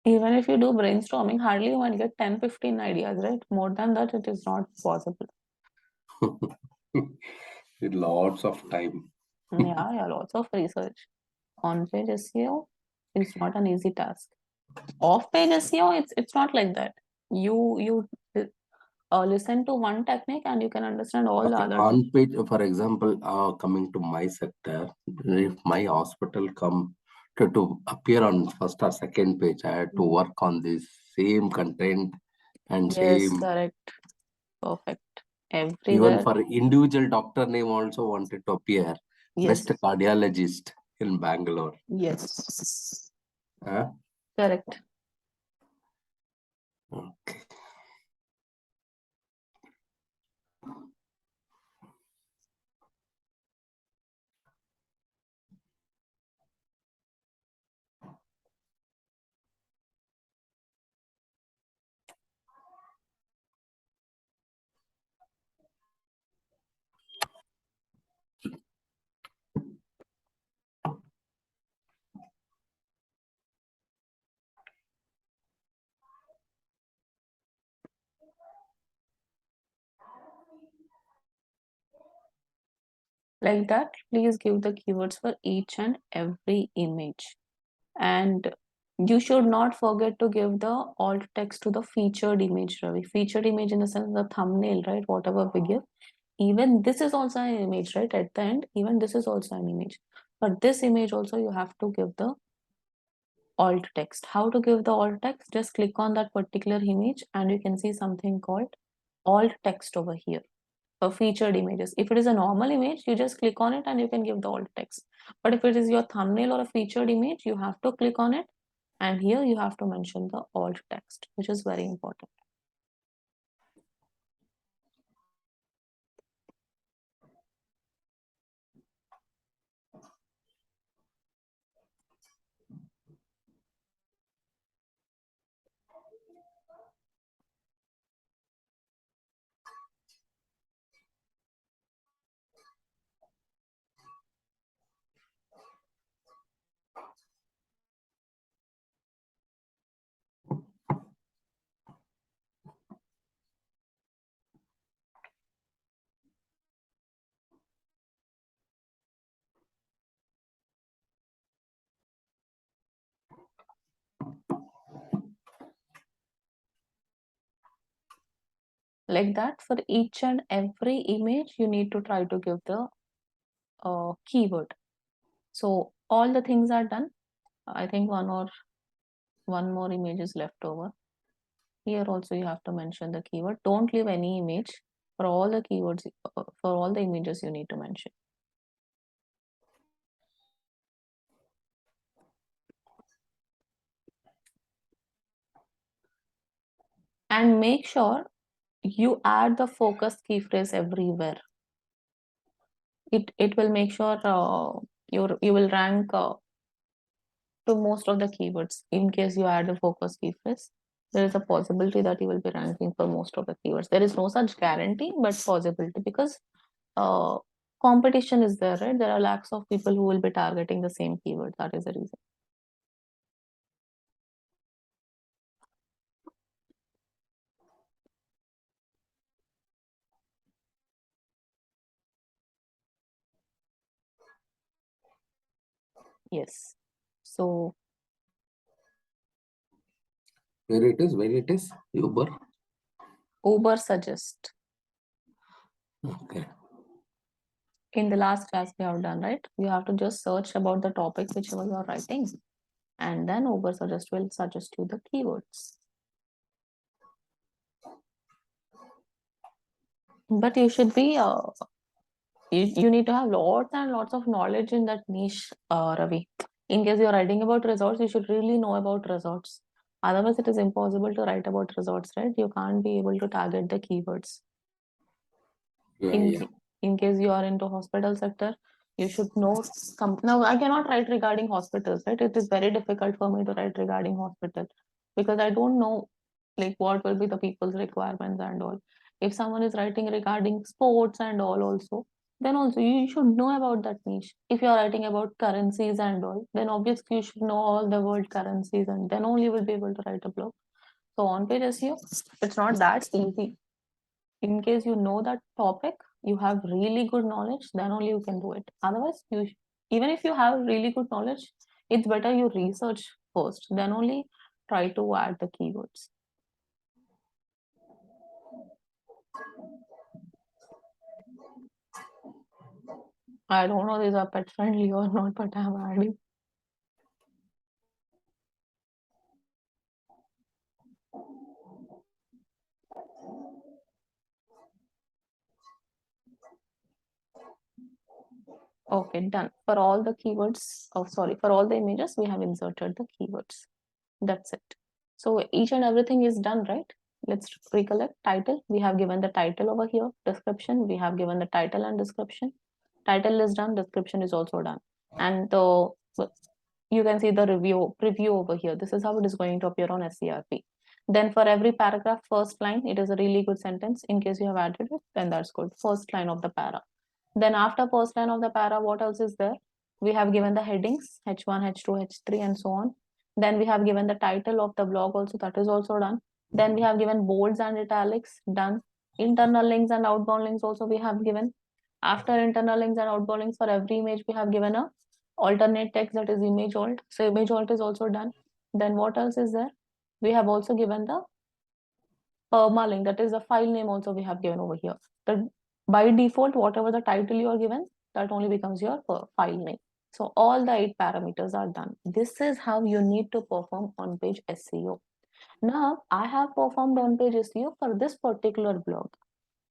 Even if you do brainstorming, hardly you might get 10-15 ideas, right? More than that, it is not possible. With lots of time. Yeah, lots of research. On-page SEO is not an easy task. Off-page SEO, it's not like that. You listen to one technique and you can understand all the other. On page, for example, coming to my sector, if my hospital come to appear on first or second page, I had to work on this same content and Yes, same. correct. Perfect. Even Everywhere. for individual doctor name also wanted to appear. Yes. Best cardiologist in Bangalore. Yes. Huh? Correct. Okay. Like that, please give the keywords for each and every image. And you should not forget to give the alt text to the featured image, Ravi. Featured image in the sense the thumbnail, right? Whatever we give. Even this is also an image, right? At the end, even this is also an image. But this image also you have to give the alt text. How to give the alt text? Just click on that particular image and you can see something called alt text over here for featured images. If it is a normal image, you just click on it and you can give the alt text. But if it is your thumbnail or a featured image, you have to click on it and here you have to mention the alt text, which is very important. Like that, for each and every image, you need to try to give the keyword. So all the things are done. I think one more image is left over. Here also you have to mention the keyword. Don't leave any image. For all the keywords, for all the images you need to mention. And make sure you add the focus key phrase everywhere. It will make sure you will rank to most of the keywords. In case you add a focus key phrase, there is a possibility that you will be ranking for most of the keywords. There is no such guarantee, but possibility, because uh, competition is there, right? There are lakhs of people who will be targeting the same keyword. That is the reason. Yes. So Where it is? Where it is? Uber. Uber suggest. Okay. In the last class we have done, right? You have to just search about the topic whichever you are writing, and then Uber suggest will suggest you the keywords. But you should be you need to have lots and lots of knowledge in that niche, Ravi. In case you're writing about resorts, you should really know about resorts. Otherwise, it is impossible to write about resorts, right? You can't be able to target the keywords. Yeah, In yeah. in case you are into hospital sector, you should know. Now, I cannot write regarding hospitals, right? It is very difficult for me to write regarding hospital because I don't know like what will be the people's requirements and all. If someone is writing regarding sports and all also, then also you should know about that niche. If you are writing about currencies and all, then obviously you should know all the world currencies, and then only you will be able to write a blog. So on page SEO, it's not that easy. In case you know that topic, you have really good knowledge, then only you can do it. Otherwise, even if you have really good knowledge, it's better you research first, then only try to add the keywords. I don't know these are pet friendly or not, but I'm adding. Okay, done. For all the keywords, oh sorry, for all the images, we have inserted the keywords. That's it. So each and everything is done, right? Let's recollect. Title, we have given the title over here. Description, we have given the title and description. Title is done, description is also done. And you can see the preview over here. This is how it is going to appear on SCRP. Then for every paragraph, first line, it is a really good sentence. In case you have added it, then that's good. First line of the para. Then after first line of the para, what else is there? We have given the headings, H1, H2, H3, and so on. Then we have given the title of the blog also, that is also done. Then we have given bolds and italics, done. Internal links and outbound links also we have given. After internal links and outbound links, for every image, we have given a alternate text, that is image alt. So image alt is also done. Then what else is there? We have also given the permalink, that is the file name also we have given over here. The by default, whatever the title you are given, that only becomes your file name. So all the 8 parameters are done. This is how you need to perform on page SEO. Now I have performed on page SEO for this particular blog,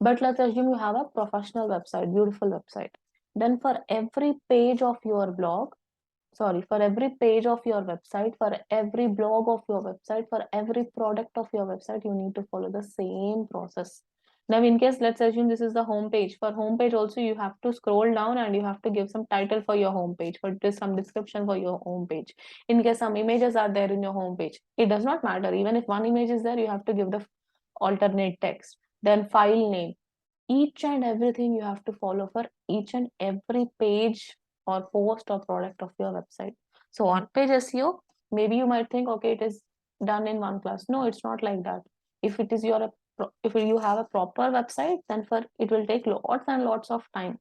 but let's assume you have a professional website, beautiful website. Then for every page of your blog, sorry, for every page of your website, for every blog of your website, for every product of your website, you need to follow the same process. Now in case, let's assume this is the home page. For home page also, you have to scroll down and you have to give some title for your home page, for this some description for your home page. In case some images are there in your home page, it does not matter. Even if one image is there, you have to give the alternate text. Then file name, each and everything you have to follow for each and every page or post or product of your website. So on page SEO, maybe you might think, okay, it is done in one class. No, it's not like that. If it is your if you have a proper website, then for it will take lots and lots of time,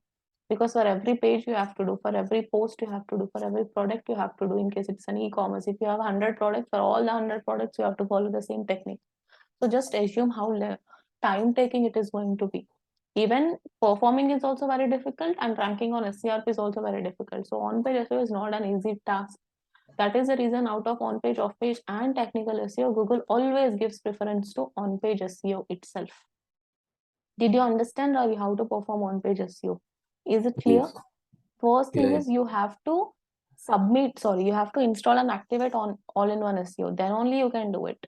because for every page you have to do, for every post you have to do, for every product you have to do. In case it's an e-commerce, if you have 100 products, for all the 100 products you have to follow the same technique. So just assume how time taking it is going to be. Even performing is also very difficult, and ranking on SCRP is also very difficult. So on-page SEO is not an easy task. That is the reason out of on-page, off-page, and technical SEO, Google always gives preference to on-page SEO itself. Did you understand, Ravi, how to perform on-page SEO? Is it clear? Yes. First thing Yeah. is you have to you have to install and activate on all-in-one SEO. Then only you can do it.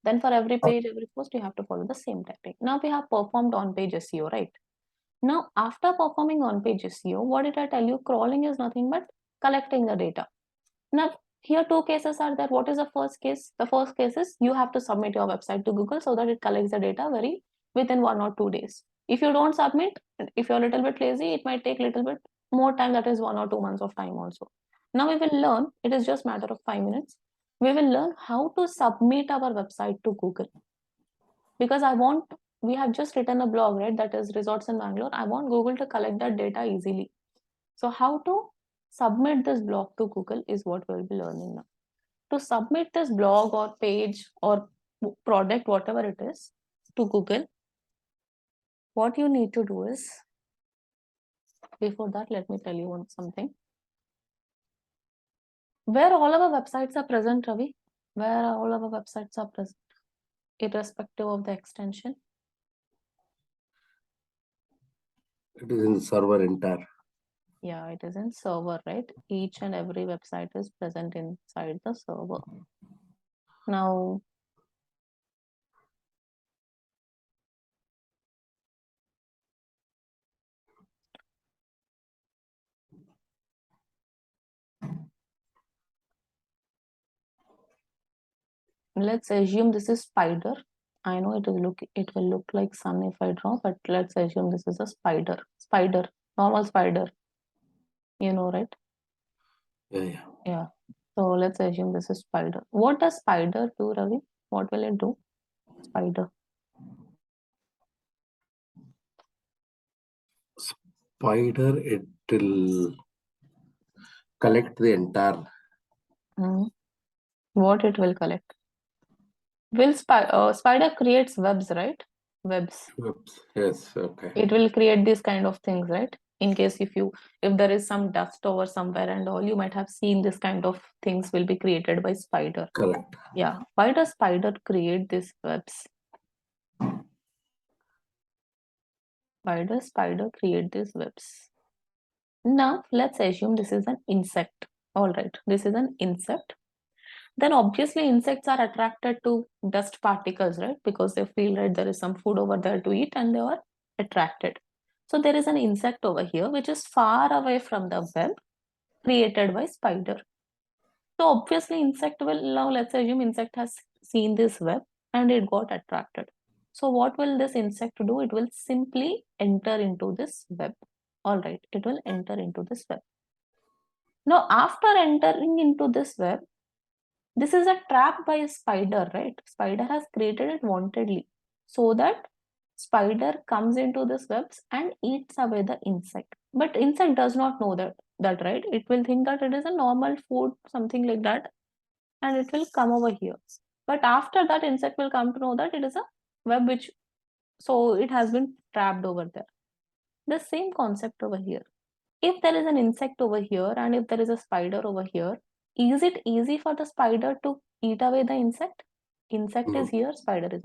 Then for every page, every post, you have to follow the same tactic. Now we have performed on-page SEO, right? Now, after performing on-page SEO, what did I tell you? Crawling is nothing but collecting the data. Now, here two cases are there. What is the first case? The first case is you have to submit your website to Google so that it collects the data within 1 or 2 days. If you don't submit, if you're a little bit lazy, it might take a little bit more time, that is 1 or 2 months of time also. Now we will learn, it is just matter of 5 minutes. We will learn how to submit our website to Google. Because we have just written a blog, right? That is resorts in Bangalore. I want Google to collect that data easily. So how to submit this blog to Google is what we'll be learning now. To submit this blog or page or product, whatever it is, to Google, what you need to do is, before that, let me tell you something. Where all our websites are present, Ravi? Where all our websites are present, irrespective of the extension? It is in server entire. Yeah, it is in server, right? Each and every website is present inside the server. Now, let's assume this is spider. I know it will look like sun if I draw, but let's assume this is a spider. Spider, normal spider. You know, right? Yeah. Yeah. So let's assume this is spider. What does spider do, Ravi? What will it do? Spider. Spider, it will collect the entire. What it will collect? Spider creates webs, right? Webs. Yes, okay. It will create these kind of things, right? In case if there is some dust over somewhere and all, you might have seen this kind of things will be created by spider. Correct. Yeah. Why does spider create these webs? Why does spider create these webs? Now let's assume this is an insect. All right, this is an insect. Then obviously insects are attracted to dust particles, right? Because they feel that there is some food over there to eat and they are attracted. So there is an insect over here which is far away from the web created by spider. So obviously insect will, now let's assume insect has seen this web and it got attracted. So what will this insect do? It will simply enter into this web. All right, it will enter into this web. Now after entering into this web, this is a trap by a spider, right? Spider has created it wantedly so that spider comes into this webs and eats away the insect. But insect does not know that, right? It will think that it is a normal food, something like that, and it will come over here. But after that, insect will come to know that it is a web so it has been trapped over there. The same concept over here. If there is an insect over here and if there is a spider over here, is it easy for the spider to eat away the insect? Insect is here, spider is.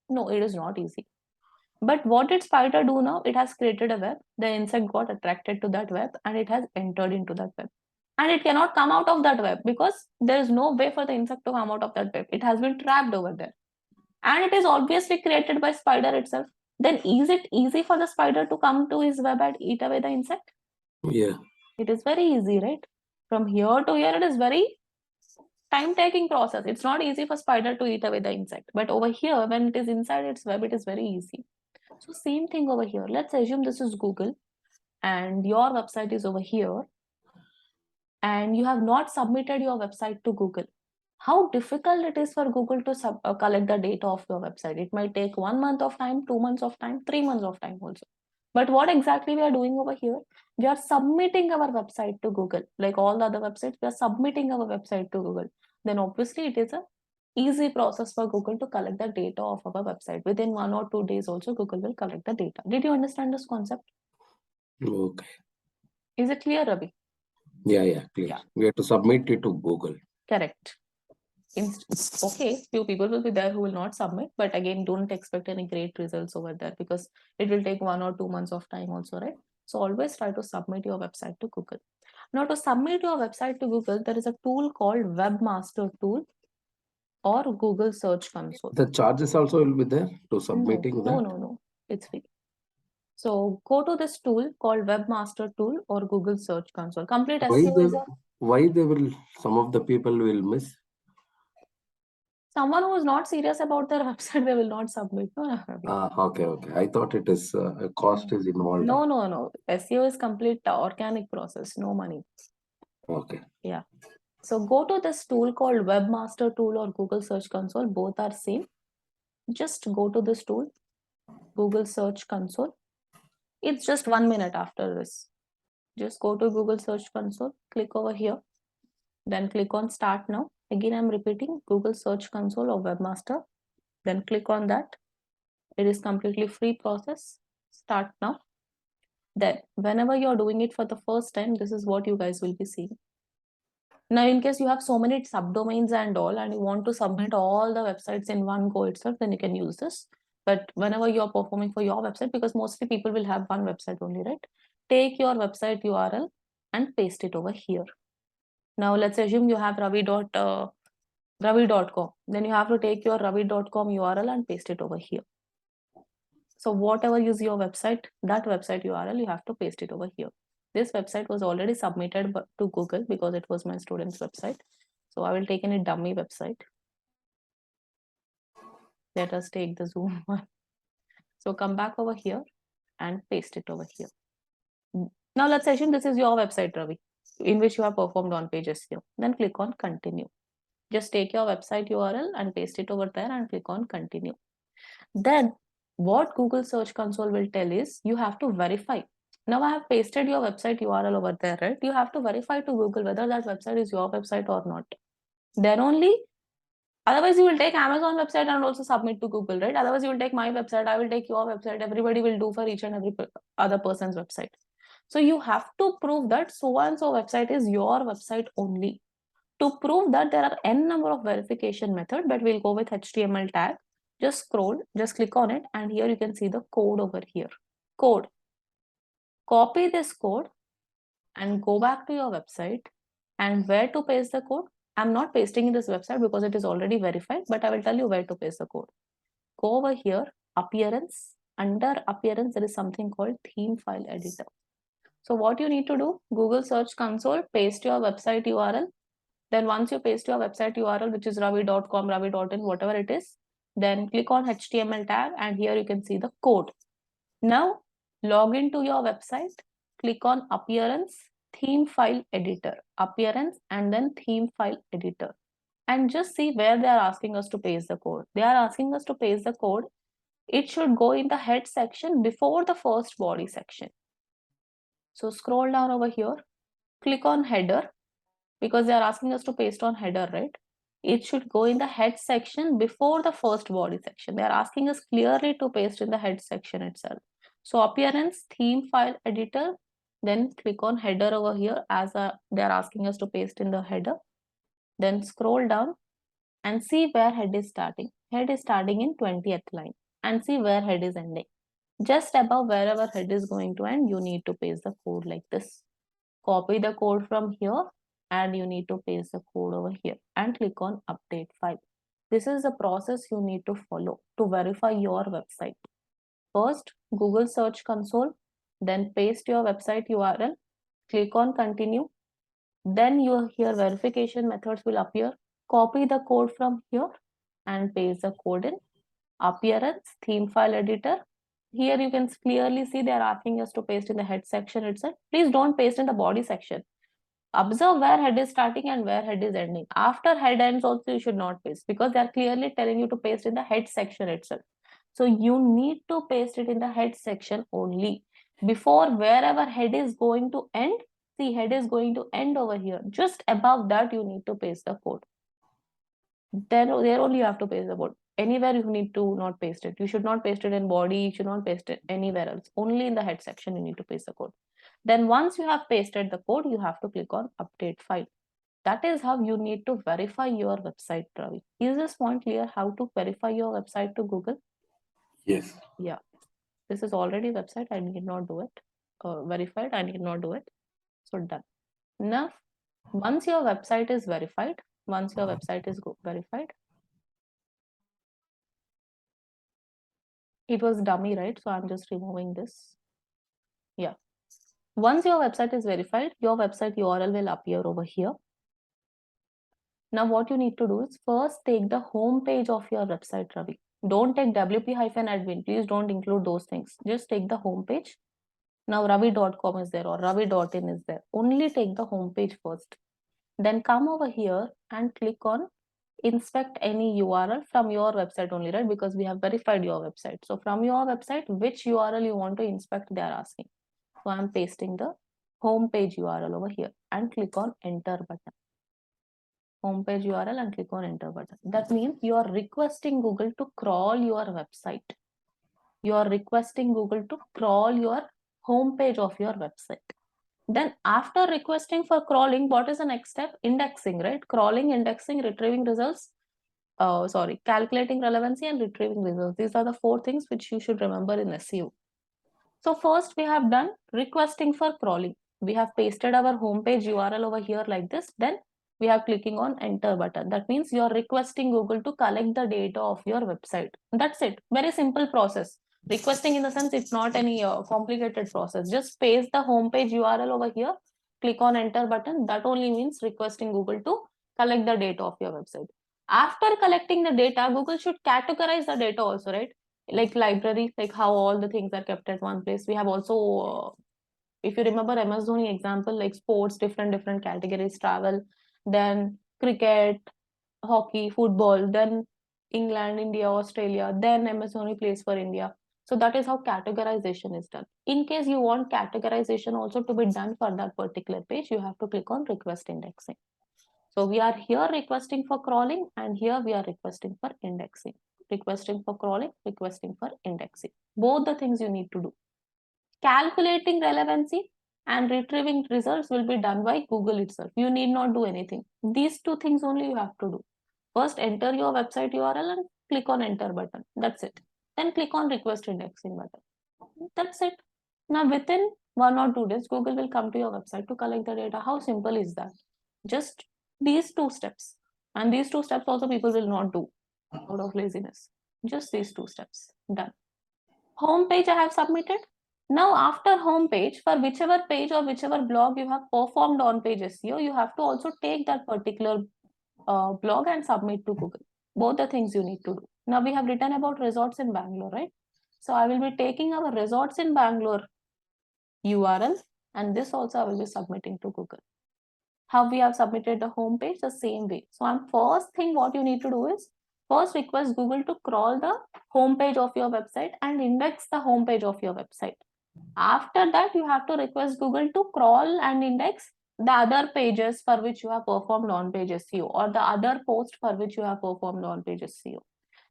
No, it is not easy. But what did spider do now? It has created a web. The insect got attracted to that web and it has entered into that web. And it cannot come out of that web because there is no way for the insect to come out of that web. It has been trapped over there. And it is obviously created by spider itself. Then is it easy for the spider to come to his web and eat away the insect? Yeah. It is very easy, right? From here to here, it is very time-taking process. It's not easy for spider to eat away the insect. But over here, when it is inside its web, it is very easy. So same thing over here. Let's assume this is Google and your website is over here and you have not submitted your website to Google. How difficult it is for Google to collect the data of your website. It might take 1 month of time, 2 months of time, 3 months of time also. But what exactly we are doing over here? We are submitting our website to Google. Like all the other websites, we are submitting our website to Google. Then obviously it is a easy process for Google to collect the data of our website. Within 1 or 2 days also, Google will collect the data. Did you understand this concept? Okay. Is it clear, Ravi? Yeah, clear. Yeah. We have to submit it to Google. Correct. Okay, few people will be there who will not submit, but again, don't expect any great results over there because it will take 1 or 2 months of time also, right? So always try to submit your website to Google. Now to submit your website to Google, there is a tool called Webmaster Tool. or Google Search Console. The charges also will be there to submitting that? No. It's free. So go to this tool called Webmaster Tool or Google Search Console. Complete SEO is a Why they will, some of the people will miss? someone who is not serious about their website, they will not submit. No, Okay. I thought it is a cost is involved. No. SEO is complete organic process, no money. Okay. Yeah. So go to this tool called Webmaster Tool or Google Search Console. Both are same. Just go to this tool, Google Search Console. It's just 1 minute after this. Just go to Google Search Console, click over here, then click on Start Now. Again, I'm repeating Google Search Console or Webmaster. Then click on that. It is completely free process. Start now. Then whenever you're doing it for the first time, this is what you guys will be seeing. Now, in case you have so many subdomains and all, and you want to submit all the websites in one go itself, then you can use this. But whenever you're performing for your website, because mostly people will have one website only, right? Take your website URL and paste it over here. Now, let's assume you have ravi.com. Then you have to take your ravi.com URL and paste it over here. So whatever is your website, that website URL, you have to paste it over here. This website was already submitted to Google because it was my student's website. So I will take any dummy website. Let us take the Zoom one. So come back over here and paste it over here. Now let's assume this is your website, Ravi, in which you have performed on page SEO. Then click on continue. Just take your website URL and paste it over there and click on continue. Then what Google Search Console will tell is you have to verify. Now I have pasted your website URL over there, right? You have to verify to Google whether that website is your website or not. Then only, otherwise you will take Amazon website and also submit to Google, right? Otherwise you will take my website, I will take your website, everybody will do for each and every other person's website. So you have to prove that so and so website is your website only. To prove that, there are n number of verification method, but we'll go with HTML tag. Just scroll, just click on it, and here you can see the code over here. Code. Copy this code and go back to your website. And where to paste the code? I'm not pasting in this website because it is already verified, but I will tell you where to paste the code. Go over here, appearance. Under appearance, there is something called theme file editor. So what you need to do, Google Search Console, paste your website URL. Then once you paste your website URL, which is ravi.com, ravi.in, whatever it is, then click on HTML tag and here you can see the code. Now log into your website, click on appearance, theme file editor, appearance and then theme file editor. And just see where they are asking us to paste the code. They are asking us to paste the code. It should go in the head section before the first body section. So scroll down over here, click on header, because they are asking us to paste on header, right? It should go in the head section before the first body section. They are asking us clearly to paste in the head section itself. So appearance, theme file editor, then click on header over here as they are asking us to paste in the header. Then scroll down and see where head is starting. Head is starting in 20th line and see where head is ending. Just above wherever head is going to end, you need to paste the code like this. Copy the code from here and you need to paste the code over here and click on update file. This is the process you need to follow to verify your website. First, Google Search Console, then paste your website URL, click on continue. Then here verification methods will appear. Copy the code from here and paste the code in. Appearance, theme file editor. Here you can clearly see they are asking us to paste in the head section itself. Please don't paste in the body section. Observe where head is starting and where head is ending. After head ends also you should not paste because they are clearly telling you to paste in the head section itself. So you need to paste it in the head section only. Before wherever head is going to end, see head is going to end over here. Just above that you need to paste the code. Then there only you have to paste the code. Anywhere you need to not paste it. You should not paste it in body, you should not paste it anywhere else. Only in the head section you need to paste the code. Then once you have pasted the code, you have to click on update file. That is how you need to verify your website, Ravi. Is this point clear how to verify your website to Google? Yes. Yeah. This is already website. I need not do it. Verified. I need not do it. So done. Now, once your website is verified, It was dummy, right? So I'm just removing this. Yeah. Once your website is verified, your website URL will appear over here. Now what you need to do is first take the home page of your website, Ravi. Don't take wp-admin. Please don't include those things. Just take the home page. Now ravi.com is there or ravi.in is there. Only take the home page first. Then come over here and click on inspect any URL from your website only, right? Because we have verified your website. So from your website, which URL you want to inspect, they are asking. So I'm pasting the home page URL over here and click on enter button. Home page URL and click on enter button. That means you are requesting Google to crawl your website. You are requesting Google to crawl your home page of your website. Then after requesting for crawling, what is the next step? Indexing, right? Crawling, indexing, retrieving results. Calculating relevancy and retrieving results. These are the 4 things which you should remember in SEO. So first we have done requesting for crawling. We have pasted our homepage URL over here like this. Then we are clicking on enter button. That means you are requesting Google to collect the data of your website. That's it. Very simple process. Requesting in the sense it's not any complicated process. Just paste the homepage URL over here. Click on enter button. That only means requesting Google to collect the data of your website. After collecting the data, Google should categorize the data also, right? Like library, like how all the things are kept at one place. We have also if you remember MS Dhoni example, like sports, different categories, travel, then cricket, hockey, football, then England, India, Australia, then MS Dhoni plays for India. So that is how categorization is done. In case you want categorization also to be done for that particular page, you have to click on request indexing. So we are here requesting for crawling and here we are requesting for indexing. Requesting for crawling, requesting for indexing. Both the things you need to do. Calculating relevancy and retrieving results will be done by Google itself. You need not do anything. These 2 things only you have to do. First, enter your website URL and click on enter button. That's it. Then click on request indexing button. That's it. Now within 1 or 2 days, Google will come to your website to collect the data. How simple is that? Just these 2 steps. And these 2 steps also people will not do out of laziness. Just these 2 steps. Done. Home page I have submitted. Now after home page, for whichever page or whichever blog you have performed on page SEO, you have to also take that particular blog and submit to Google. Both the things you need to do. Now we have written about resorts in Bangalore, right? So I will be taking our resorts in Bangalore URL and this also I will be submitting to Google. How we have submitted the home page the same way. So first thing what you need to do is first request Google to crawl the home page of your website and index the home page of your website. After that, you have to request Google to crawl and index the other pages for which you have performed on-page SEO or the other post for which you have performed on-page SEO.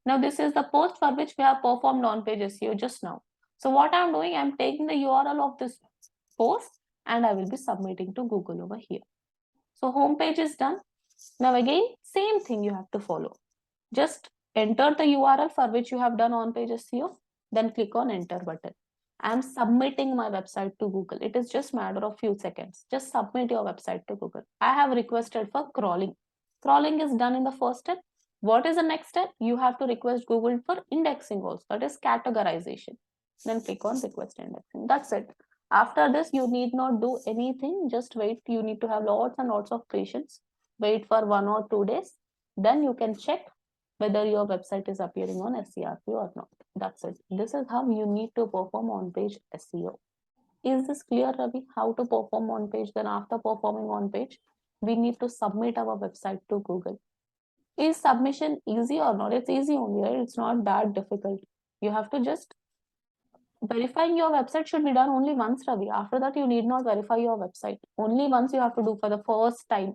Now, this is the post for which we have performed on-page SEO just now. So what I'm doing, I'm taking the URL of this post and I will be submitting to Google over here. So homepage is done. Now again, same thing you have to follow. Just enter the URL for which you have done on-page SEO, then click on enter button. I'm submitting my website to Google. It is just matter of few seconds. Just submit your website to Google. I have requested for crawling. Crawling is done in the first step. What is the next step? You have to request Google for indexing also. That is categorization. Then click on request indexing. That's it. After this, you need not do anything. Just wait. You need to have lots and lots of patience. Wait for 1 or 2 days. Then you can check whether your website is appearing on SERP or not. That's it. This is how you need to perform on-page SEO. Is this clear, Ravi? How to perform on-page? Then after performing on-page, we need to submit our website to Google. Is submission easy or not? It's easy only, right? It's not that difficult. You have to just verifying your website should be done only once, Ravi. After that, you need not verify your website. Only once you have to do for the first time,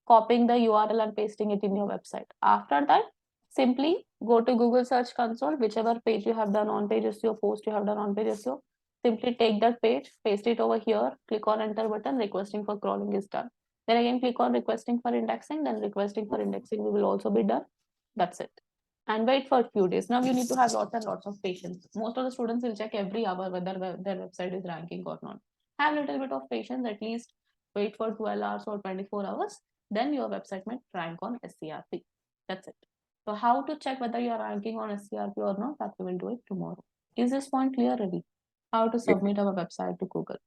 copying the URL and pasting it in your website. After that, simply go to Google Search Console, whichever page you have done on page SEO, post you have done on page SEO. Simply take that page, paste it over here, click on enter button, requesting for crawling is done. Then again, click on requesting for indexing, then requesting for indexing will also be done. That's it. And wait for a few days. Now you need to have lots and lots of patience. Most of the students will check every hour whether their website is ranking or not. Have a little bit of patience, at least wait for 12 hours or 24 hours. Then your website might rank on SERP. That's it. So how to check whether you are ranking on SERP or not, that we will do it tomorrow. Is this point clear, Ravi? How to submit our website to Google?